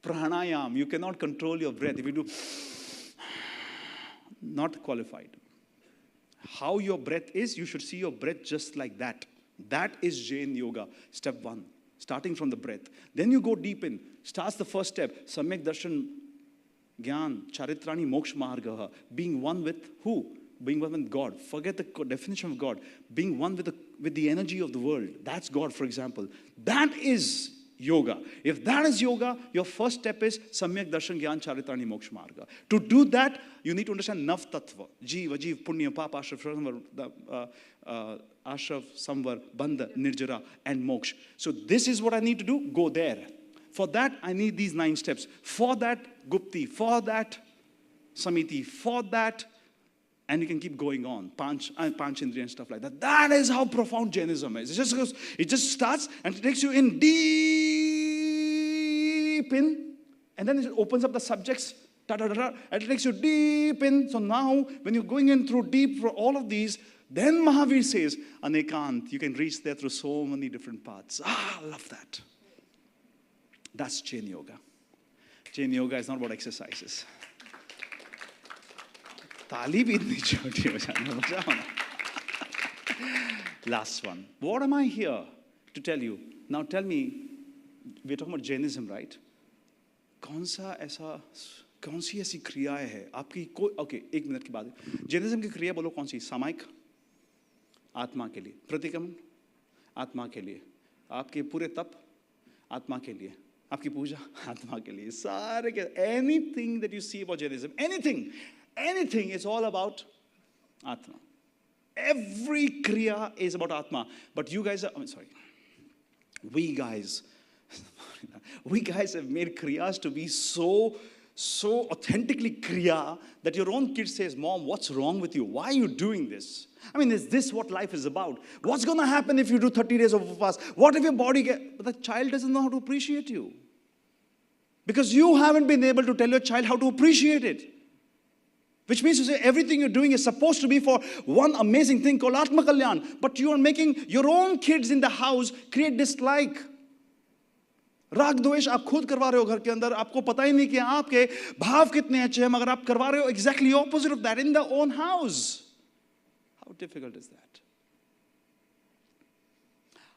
pranayam. You cannot control your breath. If you do, not qualified. how your breath is, you should see your breath just like that. That is Jain Yoga, step 1, starting from the breath. Then you go deep in. Starts the first step, Samyak Darshan Gyan Charitrani Moksha Margaha. Being one with who? Being one with God. Forget the definition of God. Being one with the energy of the world. That's God, for example. That is yoga. If that is yoga, your first step is Samyak Darshan Gyan Charitrani Moksha Marga. To do that, you need to understand Nav Tattva. Jiva, Jiv, Punya, Papa, Ashraf, Samvar, Bandha, Nirjara, and Moksha. So this is what I need to do. Go there. For that, I need these 9 steps. For that, Gupti. For that, Samiti. For that, and you can keep going on. Panch Indriya and stuff like that. That is how profound Jainism is. It just starts and it takes you in deep in, and then it opens up the subjects, and it takes you deep in. So now, when you're going in through deep for all of these, then Mahavir says, Anekant, you can reach there through so many different paths. I love that. That's Jain Yoga. Jain Yoga is not about exercises. Last one. What am I here to tell you? Now tell me, we're talking about Jainism, right? कौन सी ऐसी क्रियाएं है आपकी कोई okay 1 minute की बात है Jainism की क्रिया बोलो कौन सी सामायिक आत्मा के लिए प्रतिक्रमण आत्मा के लिए आपके पूरे तप आत्मा के लिए आपकी पूजा आत्मा के लिए सारे के anything that you see about Jainism anything is all about Atma. Every kriya is about Atma. But you guys are, we guys have made kriyas to be so authentically kriya that your own kid says, Mom, what's wrong with you? Why are you doing this? I mean, is this what life is about? What's going to happen if you do 30 days of fast? What if your body But the child doesn't know how to appreciate you. Because you haven't been able to tell your child how to appreciate it. Which means to say everything you're doing is supposed to be for one amazing thing called Atma Kalyan. But you are making your own kids in the house create dislike. राग द्वेष आप खुद करवा रहे हो घर के अंदर आपको पता ही नहीं कि आपके भाव कितने अच्छे हैं मगर आप करवा रहे हो exactly opposite of that in the own house. How difficult is that?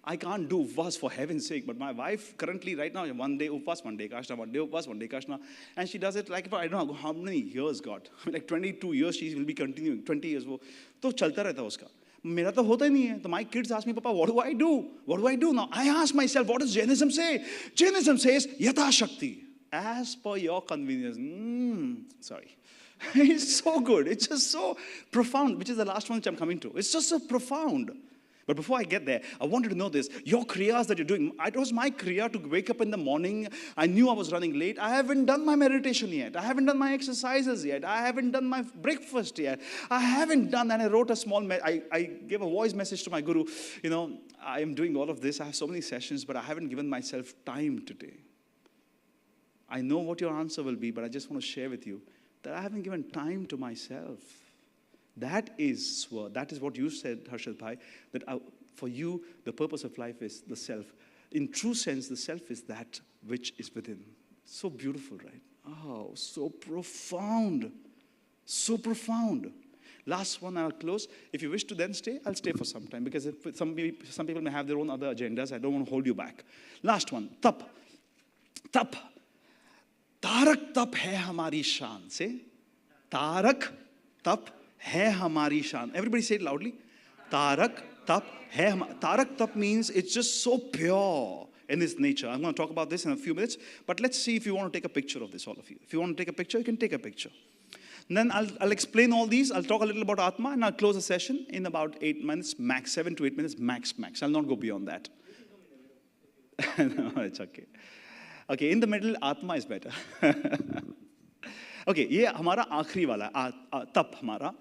I can't do Upvas for heaven's sake, but my wife currently right now, one day Upvas, one day Kashna, one day Upvas, one day Kashna, and she does it like for I don't know how many years, God. I mean, like 22 years she will be continuing, 20 years वो तो चलता रहता है उसका. मेरा तो होता ही नहीं है. तो my kids ask me, Papa, what do I do? What do I do now? I ask myself, what does Jainism say? Jainism says, Yatha Shakti, as per your convenience. Sorry. It's so good. It's just so profound, which is the last one which I'm coming to. It's just so profound. But before I get there, I wanted to know this. Your kriyas that you're doing, it was my kriya to wake up in the morning. I knew I was running late. I haven't done my meditation yet. I haven't done my exercises yet. I haven't done my breakfast yet. I haven't done, and I wrote a small, I gave a voice message to my guru. You know, I am doing all of this. I have so many sessions, but I haven't given myself time today. I know what your answer will be, but I just want to share with you that I haven't given time to myself. That is what you said, Harshad Bhai, that for you, the purpose of life is the self. In true sense, the self is that which is within. So beautiful, right? Oh, so profound. So profound. Last one, I'll close. If you wish to then stay, I'll stay for some time, because some people may have their own other agendas. I don't want to hold you back. Last one, tap. Tap. Tarak tap hai hamari shaan. Say, Tarak tap hai hamari shaan. Everybody say it loudly. Tarak tap hai. Tarak tap means it's just so pure in its nature. I'm going to talk about this in a few minutes, but let's see if you want to take a picture of this, all of you. If you want to take a picture, you can take a picture. And then I'll explain all these. I'll talk a little about Atma, and I'll close the session in about 8 minutes, max, 7 to 8 minutes, max. I'll not go beyond that. No, it's okay. Okay, in the middle, Atma is better. Okay, ये हमारा आखिरी वाला तप हमारा.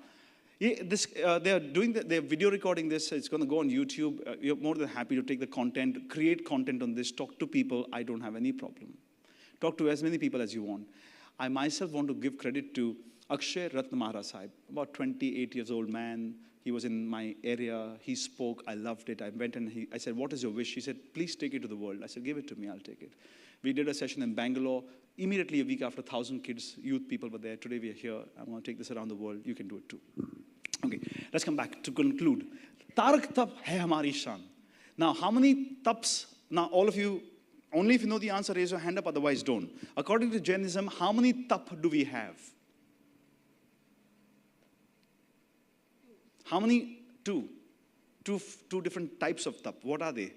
They're video recording this. It's going to go on YouTube. You're more than happy to take the content, create content on this, talk to people. I don't have any problem. Talk to as many people as you want. I myself want to give credit to AkshayRatna MS, about 28 years old man. He was in my area. He spoke. I loved it. I went and I said, what is your wish? He said, please take it to the world. I said, give it to me. I'll take it. We did a session in Bangalore. Immediately a week after, 1,000 kids, youth people were there. Today we are here. I'm going to take this around the world. You can do it too. Okay. let's come back to conclude. Tarak tap hai hamari shan. Now, how many taps? Now, all of you, only if you know the answer, raise your hand up, otherwise don't. According to Jainism, how many tap do we have? How many? Two different types of tap. What are they?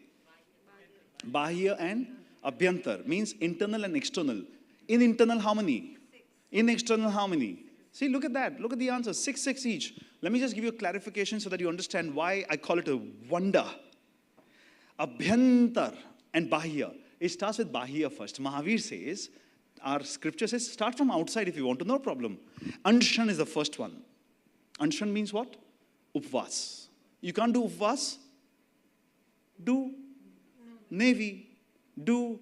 Bahya and Abhyantar. Means internal and external. In internal, how many? In external, how many? See, look at that. Look at the answer. 6 each. Let me just give you a clarification so that you understand why I call it a wonder. Abhyantar and Bahya. It starts with Bahya first. Mahavir says, our scripture says, start from outside if you want to, no problem. Anshan is the first one. Anshan means what? Upvas. You can't do Upvas? Do Navy. Do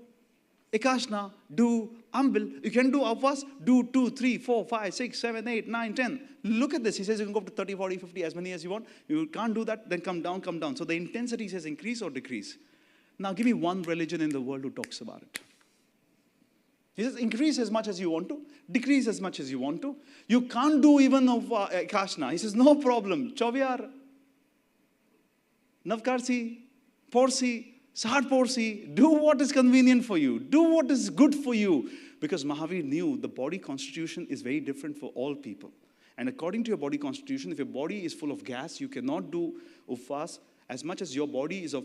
Ekashna. Do Ambil. You can do Upvas? Do 2, 3, 4, 5, 6, 7, 8, 9, 10. Look at this. He says you can go up to 30, 40, 50, as many as you want. You can't do that, then come down, come down. So the intensity says increase or decrease. Now give me one religion in the world who talks about it. He says increase as much as you want to, decrease as much as you want to. You can't do even of Ekashna. He says no problem. Chavyar, Navkarsi, Porsi, Sahar Porsi, do what is convenient for you. Do what is good for you. Because Mahavir knew the body constitution is very different for all people. And according to your body constitution, if your body is full of gas, you cannot do Upvas. As much as your body is of,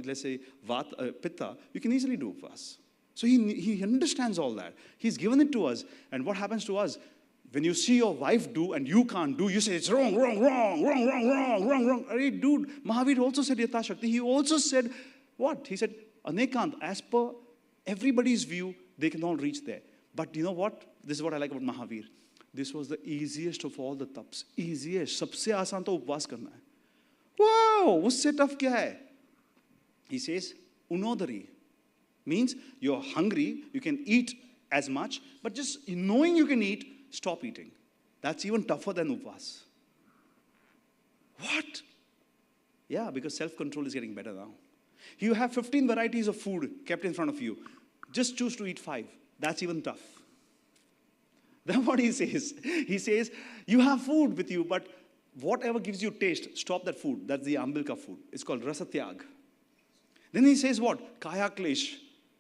let's say, Pitta, you can easily do Upvas. So he understands all that. He's given it to us. And what happens to us? When you see your wife do and you can't do, you say, it's wrong, wrong, wrong, wrong, wrong, wrong, wrong, wrong. Hey, dude, Mahavir also said Yatha Shakti. He also said, what? He said, Anekant, as per everybody's view, they can all reach there. But you know what? This is what I like about Mahavir. This was the easiest of all the taps. Easiest. Sabse aasan to upvas karna hai. Wow, usse tough kya hai? He says, unodari. Means you're hungry, you can eat as much, but just knowing you can eat, stop eating. That's even tougher than upvas. What? Yeah, because self-control is getting better now. You have 15 varieties of food kept in front of you. Just choose to eat 5. That's even tough. Then what he says, you have food with you, but whatever gives you taste, stop that food. That's the Ambilka food. It's called Rasatyag. Then he says what? Kaya Klesh.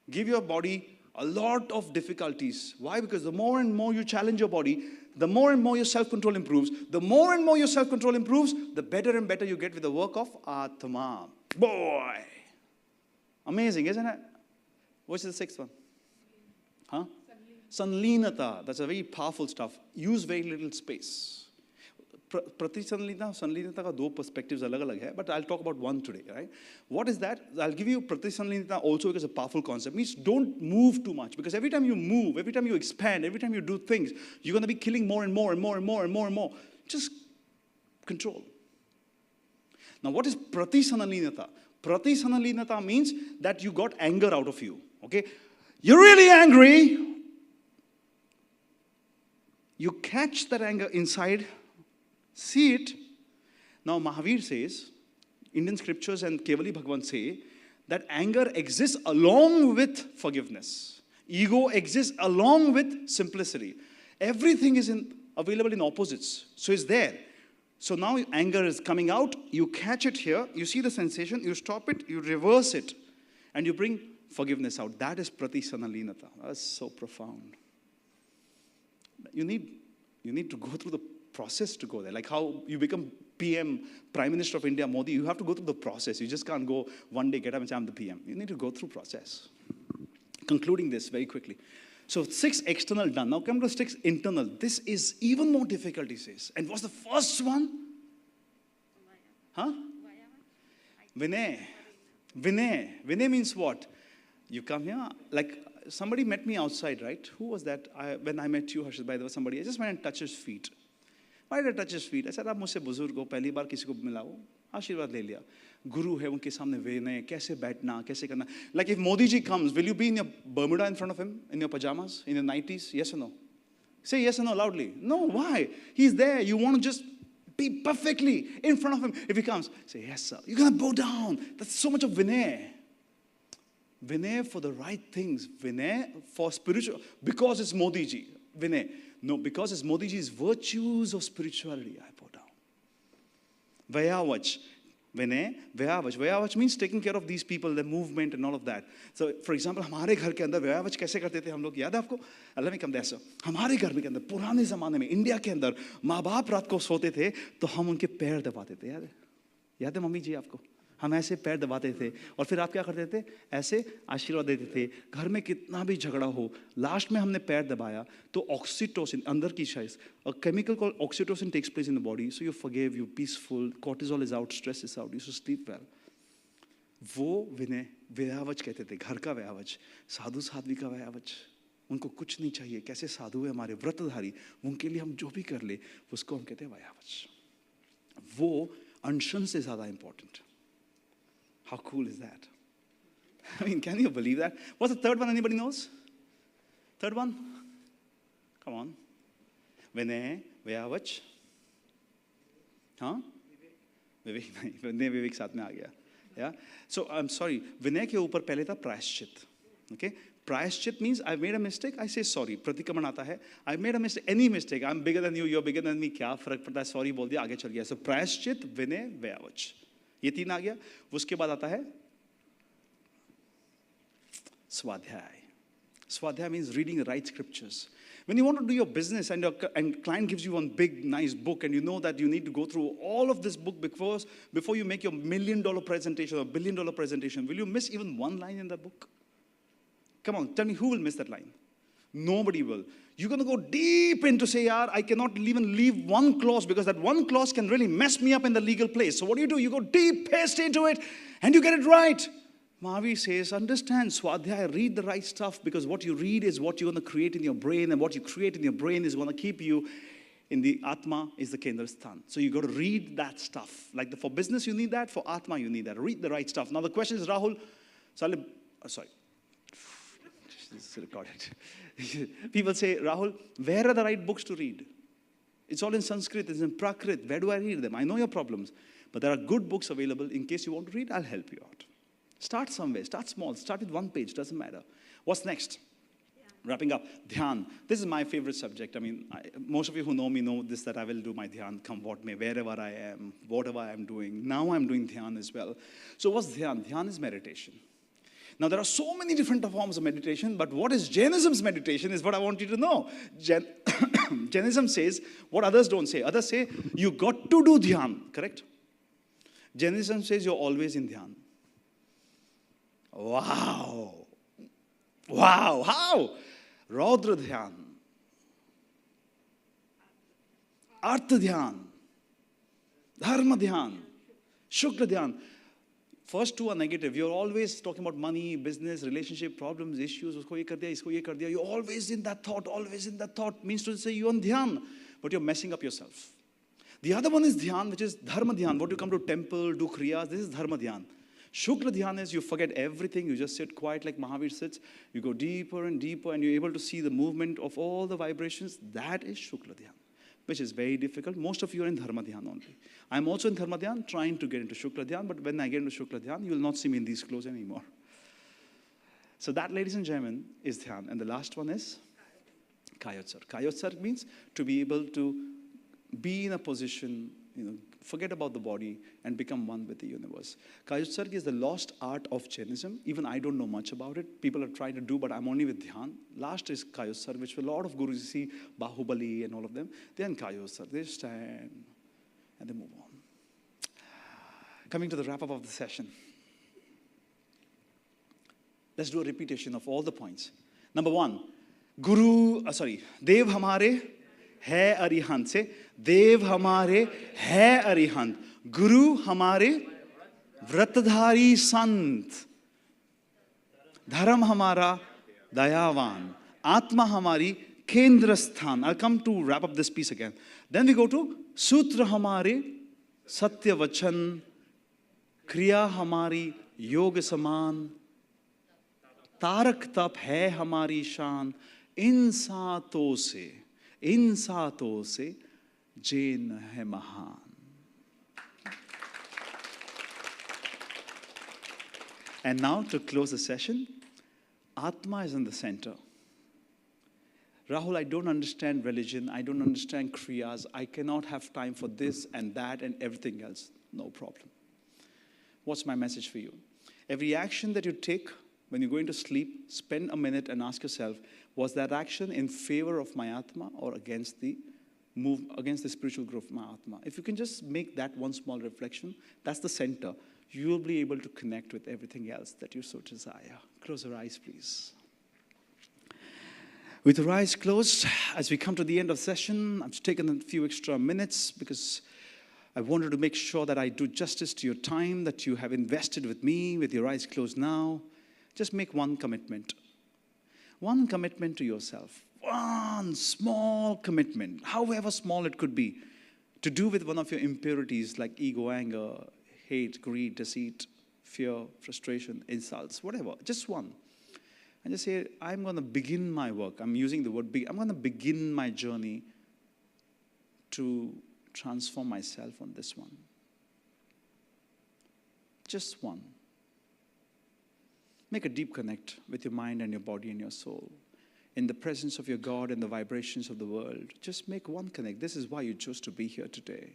Give your body a lot of difficulties. Why? Because the more and more you challenge your body, the more and more your self-control improves. The more and more your self-control improves, the better and better you get with the work of Atma. Boy! Amazing, isn't it? What's the 6th one? Huh? Sanlinata. That's a very powerful stuff. Use very little space. Prati Sanlinata ka 2 perspectives alag hai, but I'll talk about one today, right? What is that? I'll give you Prati Sanlinata also because it's a powerful concept. It means don't move too much, because every time you move, every time you expand, every time you do things, you're going to be killing more and more and more and more and more and more. Just control. Now, what is Prati Sanlinata? Prati Sanlinata means that you got anger out of you, okay? You're really angry. You catch that anger inside, see it. Now Mahavir says, Indian scriptures and Kevali Bhagwan say, that anger exists along with forgiveness. Ego exists along with simplicity. Everything is available in opposites. So it's there. So now anger is coming out, you catch it here, you see the sensation, you stop it, you reverse it, and you bring forgiveness out. That is Prati Sanalinata. That's so profound. You need to go through the process to go there. Like how you become PM, Prime Minister of India, Modi, you have to go through the process. You just can't go one day, get up and say, I'm the PM. You need to go through process. Concluding this very quickly. So 6 external done. Now come to 6 internal. This is even more difficult, he says. And what's the first one? Huh? Vinay. Vinay. Vinay means what? You come here, like somebody met me outside, right? Who was that? When I met you, Harshit, by the way, somebody, I just went and touched his feet. Why did I touch his feet? I said, आप मुझसे बुजुर्ग हो, पहली बार किसी को मिला हो, आशीर्वाद ले लिया. Guru है, उनके सामने विनय, कैसे बैठना, कैसे करना. Like if Modi ji comes, will you be in your Bermuda in front of him, in your pajamas, in your 90s? Yes or no? Say yes or no loudly. No, why? He's there. You want to just be perfectly in front of him. If he comes, say, yes, sir. You're going to bow down. That's so much of Vinay. Vinay for the right things. Vinay for spiritual. Because it's Modi ji. Vinay. No, because it's Modi ji's virtues of spirituality. I bow down. Vyavach. Vinay, Vyavach. Vyavach means taking care of these people, their movement and all of that. So, for example, हमारे घर के अंदर Vyavach कैसे करते थे हम लोग, याद है आपको? Let me come there, sir. हमारे घर के अंदर, पुराने ज़माने में, इंडिया के अंदर, माँ बाप रात को सोते थे, तो हम उनके पैर दबाते थे, याद है? याद है मम्मी जी आपको? हम ऐसे पैर दबाते थे और फिर आप क्या करते थे? ऐसे आशीर्वाद देते थे. घर में कितना भी झगड़ा हो, लास्ट में हमने पैर दबाया तो ऑक्सीटोसिन, अंदर की शायद, a chemical called oxytocin takes place in the body, so you forgive, you're peaceful, cortisol is out, stress is out, you should sleep well. वो विनय व्यावच कहते थे, घर का व्यावच, साधु साध्वी का व्यावच. उनको कुछ नहीं चाहिए, कैसे साधु है हमारे व्रतधारी, उनके लिए हम जो भी कर ले उसको हम कहते हैं व्यावच. वो अनशन से ज़्यादा important. How cool is that? I mean, can you believe that? What's the third one? Anybody knows? Third one? Come on. Vinay, Vyavach. Huh? Vivek नहीं, Vinay Vivek साथ में आ गया. Yeah. So I'm sorry. Vinay के ऊपर पहले था प्रायश्चित. Okay. Prayashchit means I made a mistake, I say sorry. प्रतिक्रमण आता है. I made a mistake, any mistake. I'm bigger than you, you're bigger than me. क्या फर्क पड़ता है? Sorry बोल दिया, आगे चल गया. So प्रायश्चित, विनय, व्यावच. ये तीन आ गया. उसके बाद आता है स्वाध्याय. Swadhyaya means reading the right scriptures. When you want to do your business and client gives you one big nice book and you know that you need to go through all of this book before you make your $1 million presentation or $1 billion presentation, will you miss even one line in the book? Come on, tell me who will miss that line? Nobody will. You're going to go deep into say, yaar, I cannot even leave one clause because that one clause can really mess me up in the legal place. So what do? You go deep, paste into it, and you get it right. Mahavir says, understand, Swadhyaya, read the right stuff because what you read is what you're going to create in your brain, and what you create in your brain is going to keep you in the Atma is the Kendrasthan. So you got to read that stuff. Like for business you need that, for Atma you need that. Read the right stuff. Now the question is, Rahul, sorry. This is recorded. People say, Rahul, where are the right books to read? It's all in Sanskrit, it's in Prakrit. Where do I read them? I know your problems. But there are good books available. In case you want to read, I'll help you out. Start somewhere. Start small. Start with one page. Doesn't matter. What's next? Yeah. Wrapping up. Dhyan. This is my favorite subject. I mean, most of you who know me know this, that I will do my dhyan, come what may, wherever I am, whatever I am doing. Now I'm doing dhyan as well. So what's dhyan? Dhyan is meditation. Now, there are so many different forms of meditation, but what is Jainism's meditation is what I want you to know. Jainism says what others don't say. Others say, you got to do dhyan, correct? Jainism says you're always in dhyan. Wow. Wow. How? Raudra dhyan. Artha dhyan. Dharma dhyan. Shukla dhyan. First two are negative. You're always talking about money, business, relationship, problems, issues. Usko ye kar diya, isko ye kar diya. You're always in that thought, always in that thought. Means to say you're on dhyan, but you're messing up yourself. The other one is dhyan, which is dharma dhyan. What you come to temple, do kriyas, this is dharma dhyan. Shukla dhyan is you forget everything, you just sit quiet like Mahavir sits. You go deeper and deeper and you're able to see the movement of all the vibrations. That is Shukla dhyan, which is very difficult. Most of you are in Dharma Dhyan only. I'm also in Dharma Dhyan, trying to get into Shukla Dhyan, but when I get into Shukla Dhyan, you will not see me in these clothes anymore. So that, ladies and gentlemen, is Dhyan. And the last one is Kayotsar. Kayotsar means to be able to be in a position, forget about the body and become one with the universe. Kayotsarg is the lost art of Jainism. Even I don't know much about it. People are trying to do, but I'm only with Dhyan. Last is Kayotsarg, which a lot of gurus see, Bahubali and all of them. Then Kayotsarg, they stand and they move on. Coming to the wrap-up of the session. Let's do a repetition of all the points. Number one, Dev Hamare hai Arihant. Say, Dev Hamare hai Arihant. Guru Hamare Vratadhari Sant. Dharam Hamara Dayavan. Atma Hamari Kendrasthan. I'll come to wrap up this piece again. Then we go to Sutra Hamare Satya Vachan. Kriya Hamari Yoga Saman. Tarak तप है हमारी शान इन सातों से जैन है महान. And now to close the session, Atma is in the center. Rahul, I don't understand religion. I don't understand kriyas. I cannot have time for this and that and everything else. No problem. What's my message for you? Every action that you take when you're going to sleep, spend a minute and ask yourself, was that action in favor of my Atma or against the spiritual growth of my Atma? If you can just make that one small reflection, that's the center. You will be able to connect with everything else that you so desire. Close your eyes, please. With your eyes closed, as we come to the end of the session, I've taken a few extra minutes because I wanted to make sure that I do justice to your time that you have invested with me. With your eyes closed now, just make one commitment. One commitment to yourself. One small commitment, however small it could be, to do with one of your impurities like ego, anger, hate, greed, deceit, fear, frustration, insults, whatever. Just one. And just say, I'm going to begin my work. I'm using the word I'm going to begin my journey to transform myself on this one. Just one. Make a deep connect with your mind and your body and your soul. In the presence of your God and the vibrations of the world, just make one connect. This is why you chose to be here today.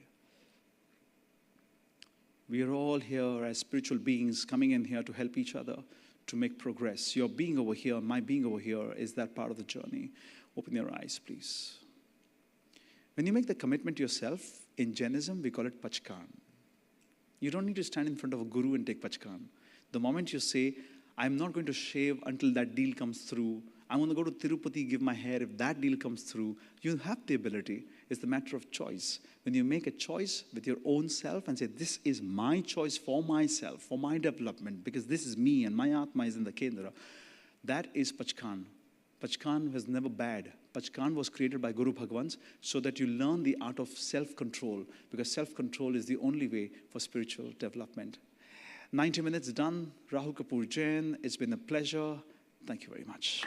We are all here as spiritual beings coming in here to help each other to make progress. Your being over here, my being over here is that part of the journey. Open your eyes, please. When you make the commitment to yourself, in Jainism, we call it Pachkan. You don't need to stand in front of a guru and take Pachkan. The moment you say, I'm not going to shave until that deal comes through, I'm going to go to Tirupati, give my hair, if that deal comes through, you have the ability. It's the matter of choice. When you make a choice with your own self and say, this is my choice for myself, for my development, because this is me and my Atma is in the Kendra, that is Pachkan. Pachkan was never bad. Pachkan was created by Guru Bhagwans so that you learn the art of self-control, because self-control is the only way for spiritual development. 90 minutes done. Rahul Kapoor Jain, it's been a pleasure. Thank you very much.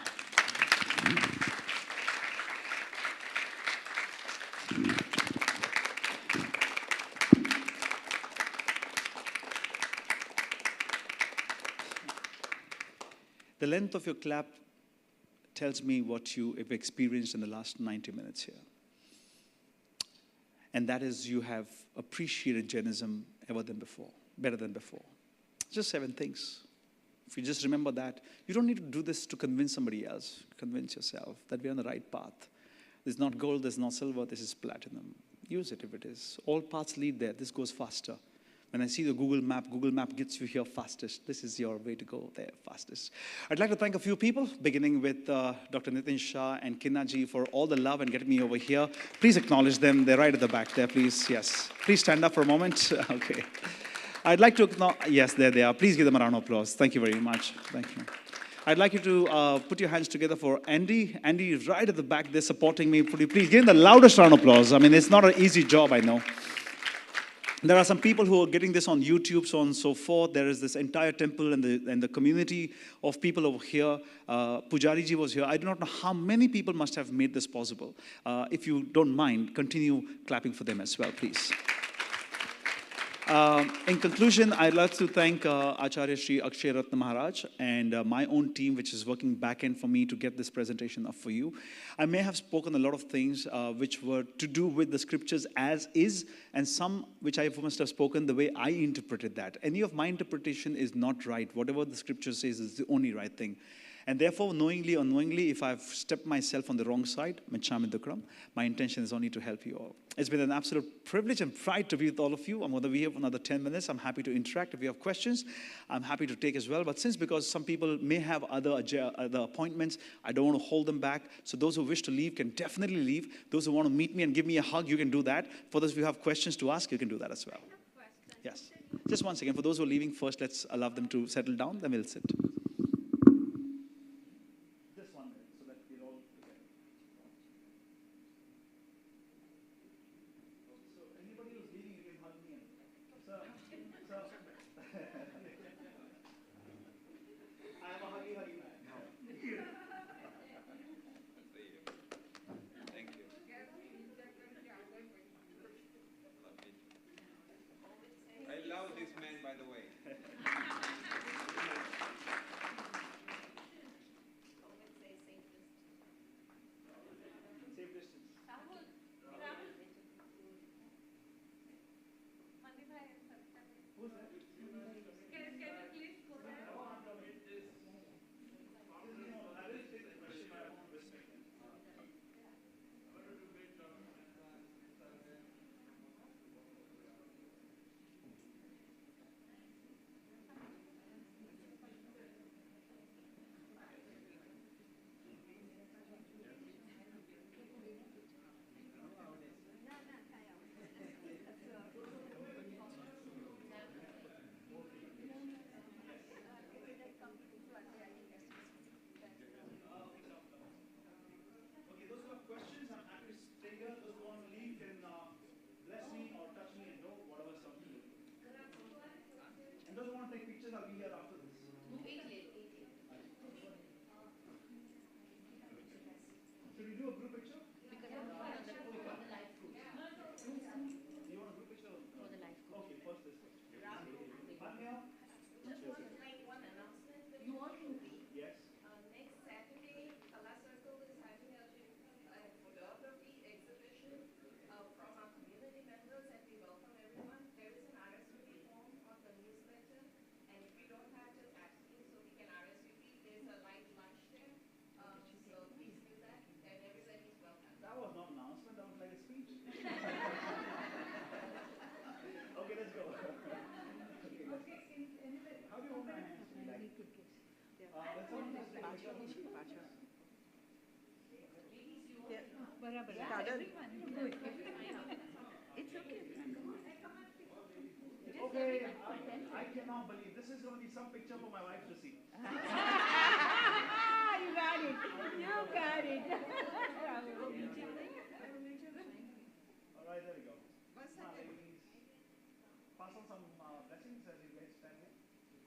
The length of your clap tells me what you have experienced in the last 90 minutes here. And that is, you have appreciated Jainism better than before. Just 7 things. If you just remember that, you don't need to do this to convince somebody else. Convince yourself that we're on the right path. There's not gold, there's not silver, this is platinum. Use it if it is. All paths lead there. This goes faster. When I see the Google Map gets you here fastest. This is your way to go there fastest. I'd like to thank a few people, beginning with Dr. Nitin Shah and Kinnaji for all the love and getting me over here. Please acknowledge them. They're right at the back there, please. Yes. Please stand up for a moment. Okay. I'd like to acknowledge, yes, there they are. Please give them a round of applause. Thank you very much. Thank you. I'd like you to put your hands together for Andy. Andy is right at the back there supporting me. Please give him the loudest round of applause. I mean, it's not an easy job, I know. There are some people who are getting this on YouTube, so on and so forth. There is this entire temple and the community of people over here. Pujari ji was here. I do not know how many people must have made this possible. If you don't mind, continue clapping for them as well, please. In conclusion, I'd like to thank Acharya Shri AkshayRatna Maharaj and my own team, which is working back end for me to get this presentation up for you. I may have spoken a lot of things which were to do with the scriptures as is, and some which I must have spoken the way I interpreted that. Any of my interpretation is not right. Whatever the scripture says is the only right thing. And therefore, knowingly or unknowingly, if I've stepped myself on the wrong side, my intention is only to help you all. It's been an absolute privilege and pride to be with all of you. I'm going to be here for another 10 minutes. I'm happy to interact. If you have questions, I'm happy to take as well. But because some people may have other appointments, I don't want to hold them back. So those who wish to leave can definitely leave. Those who want to meet me and give me a hug, you can do that. For those who have questions to ask, you can do that as well. Yes. Just one second. For those who are leaving first, let's allow them to settle down. Then we'll sit. Okay, those who have questions, I'm happy to stay here. Those who want to leave can bless me or touch me and know whatever is comfortable. And those who want to take pictures, I'll be here after this. Should we do a group picture? You want a group picture? Okay, first this one. Anya? Just want to make one announcement. You want to be? Yes. Next Saturday, Kala Circle is having a photography exhibition from our community members, and we welcome everyone. There is an RSVP form on the newsletter, and if we don't have, just ask me so we can RSVP. There's a light lunch there, so please do that, and everybody's welcome. That was not an announcement, that was like a speech. Okay, let's go. How do you hold my hands? Let's all just take a picture. It's okay. Okay, I cannot believe this is going to be some picture for my wife to see. You got it. You got it. All right, there we go. Ladies, pass on some blessings as you guys stand here.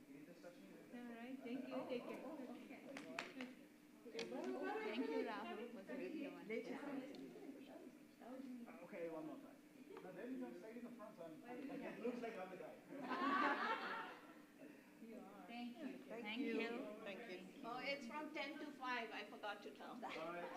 You can just touch me. All right, thank you. Take care. Thank you, Rahul. Was really wonderful. Okay, one more time. Now then you just stay in the front, so it looks like I'm the guy. Thank you. Thank you. Oh, it's from 10 to 5. I forgot to tell that. All right.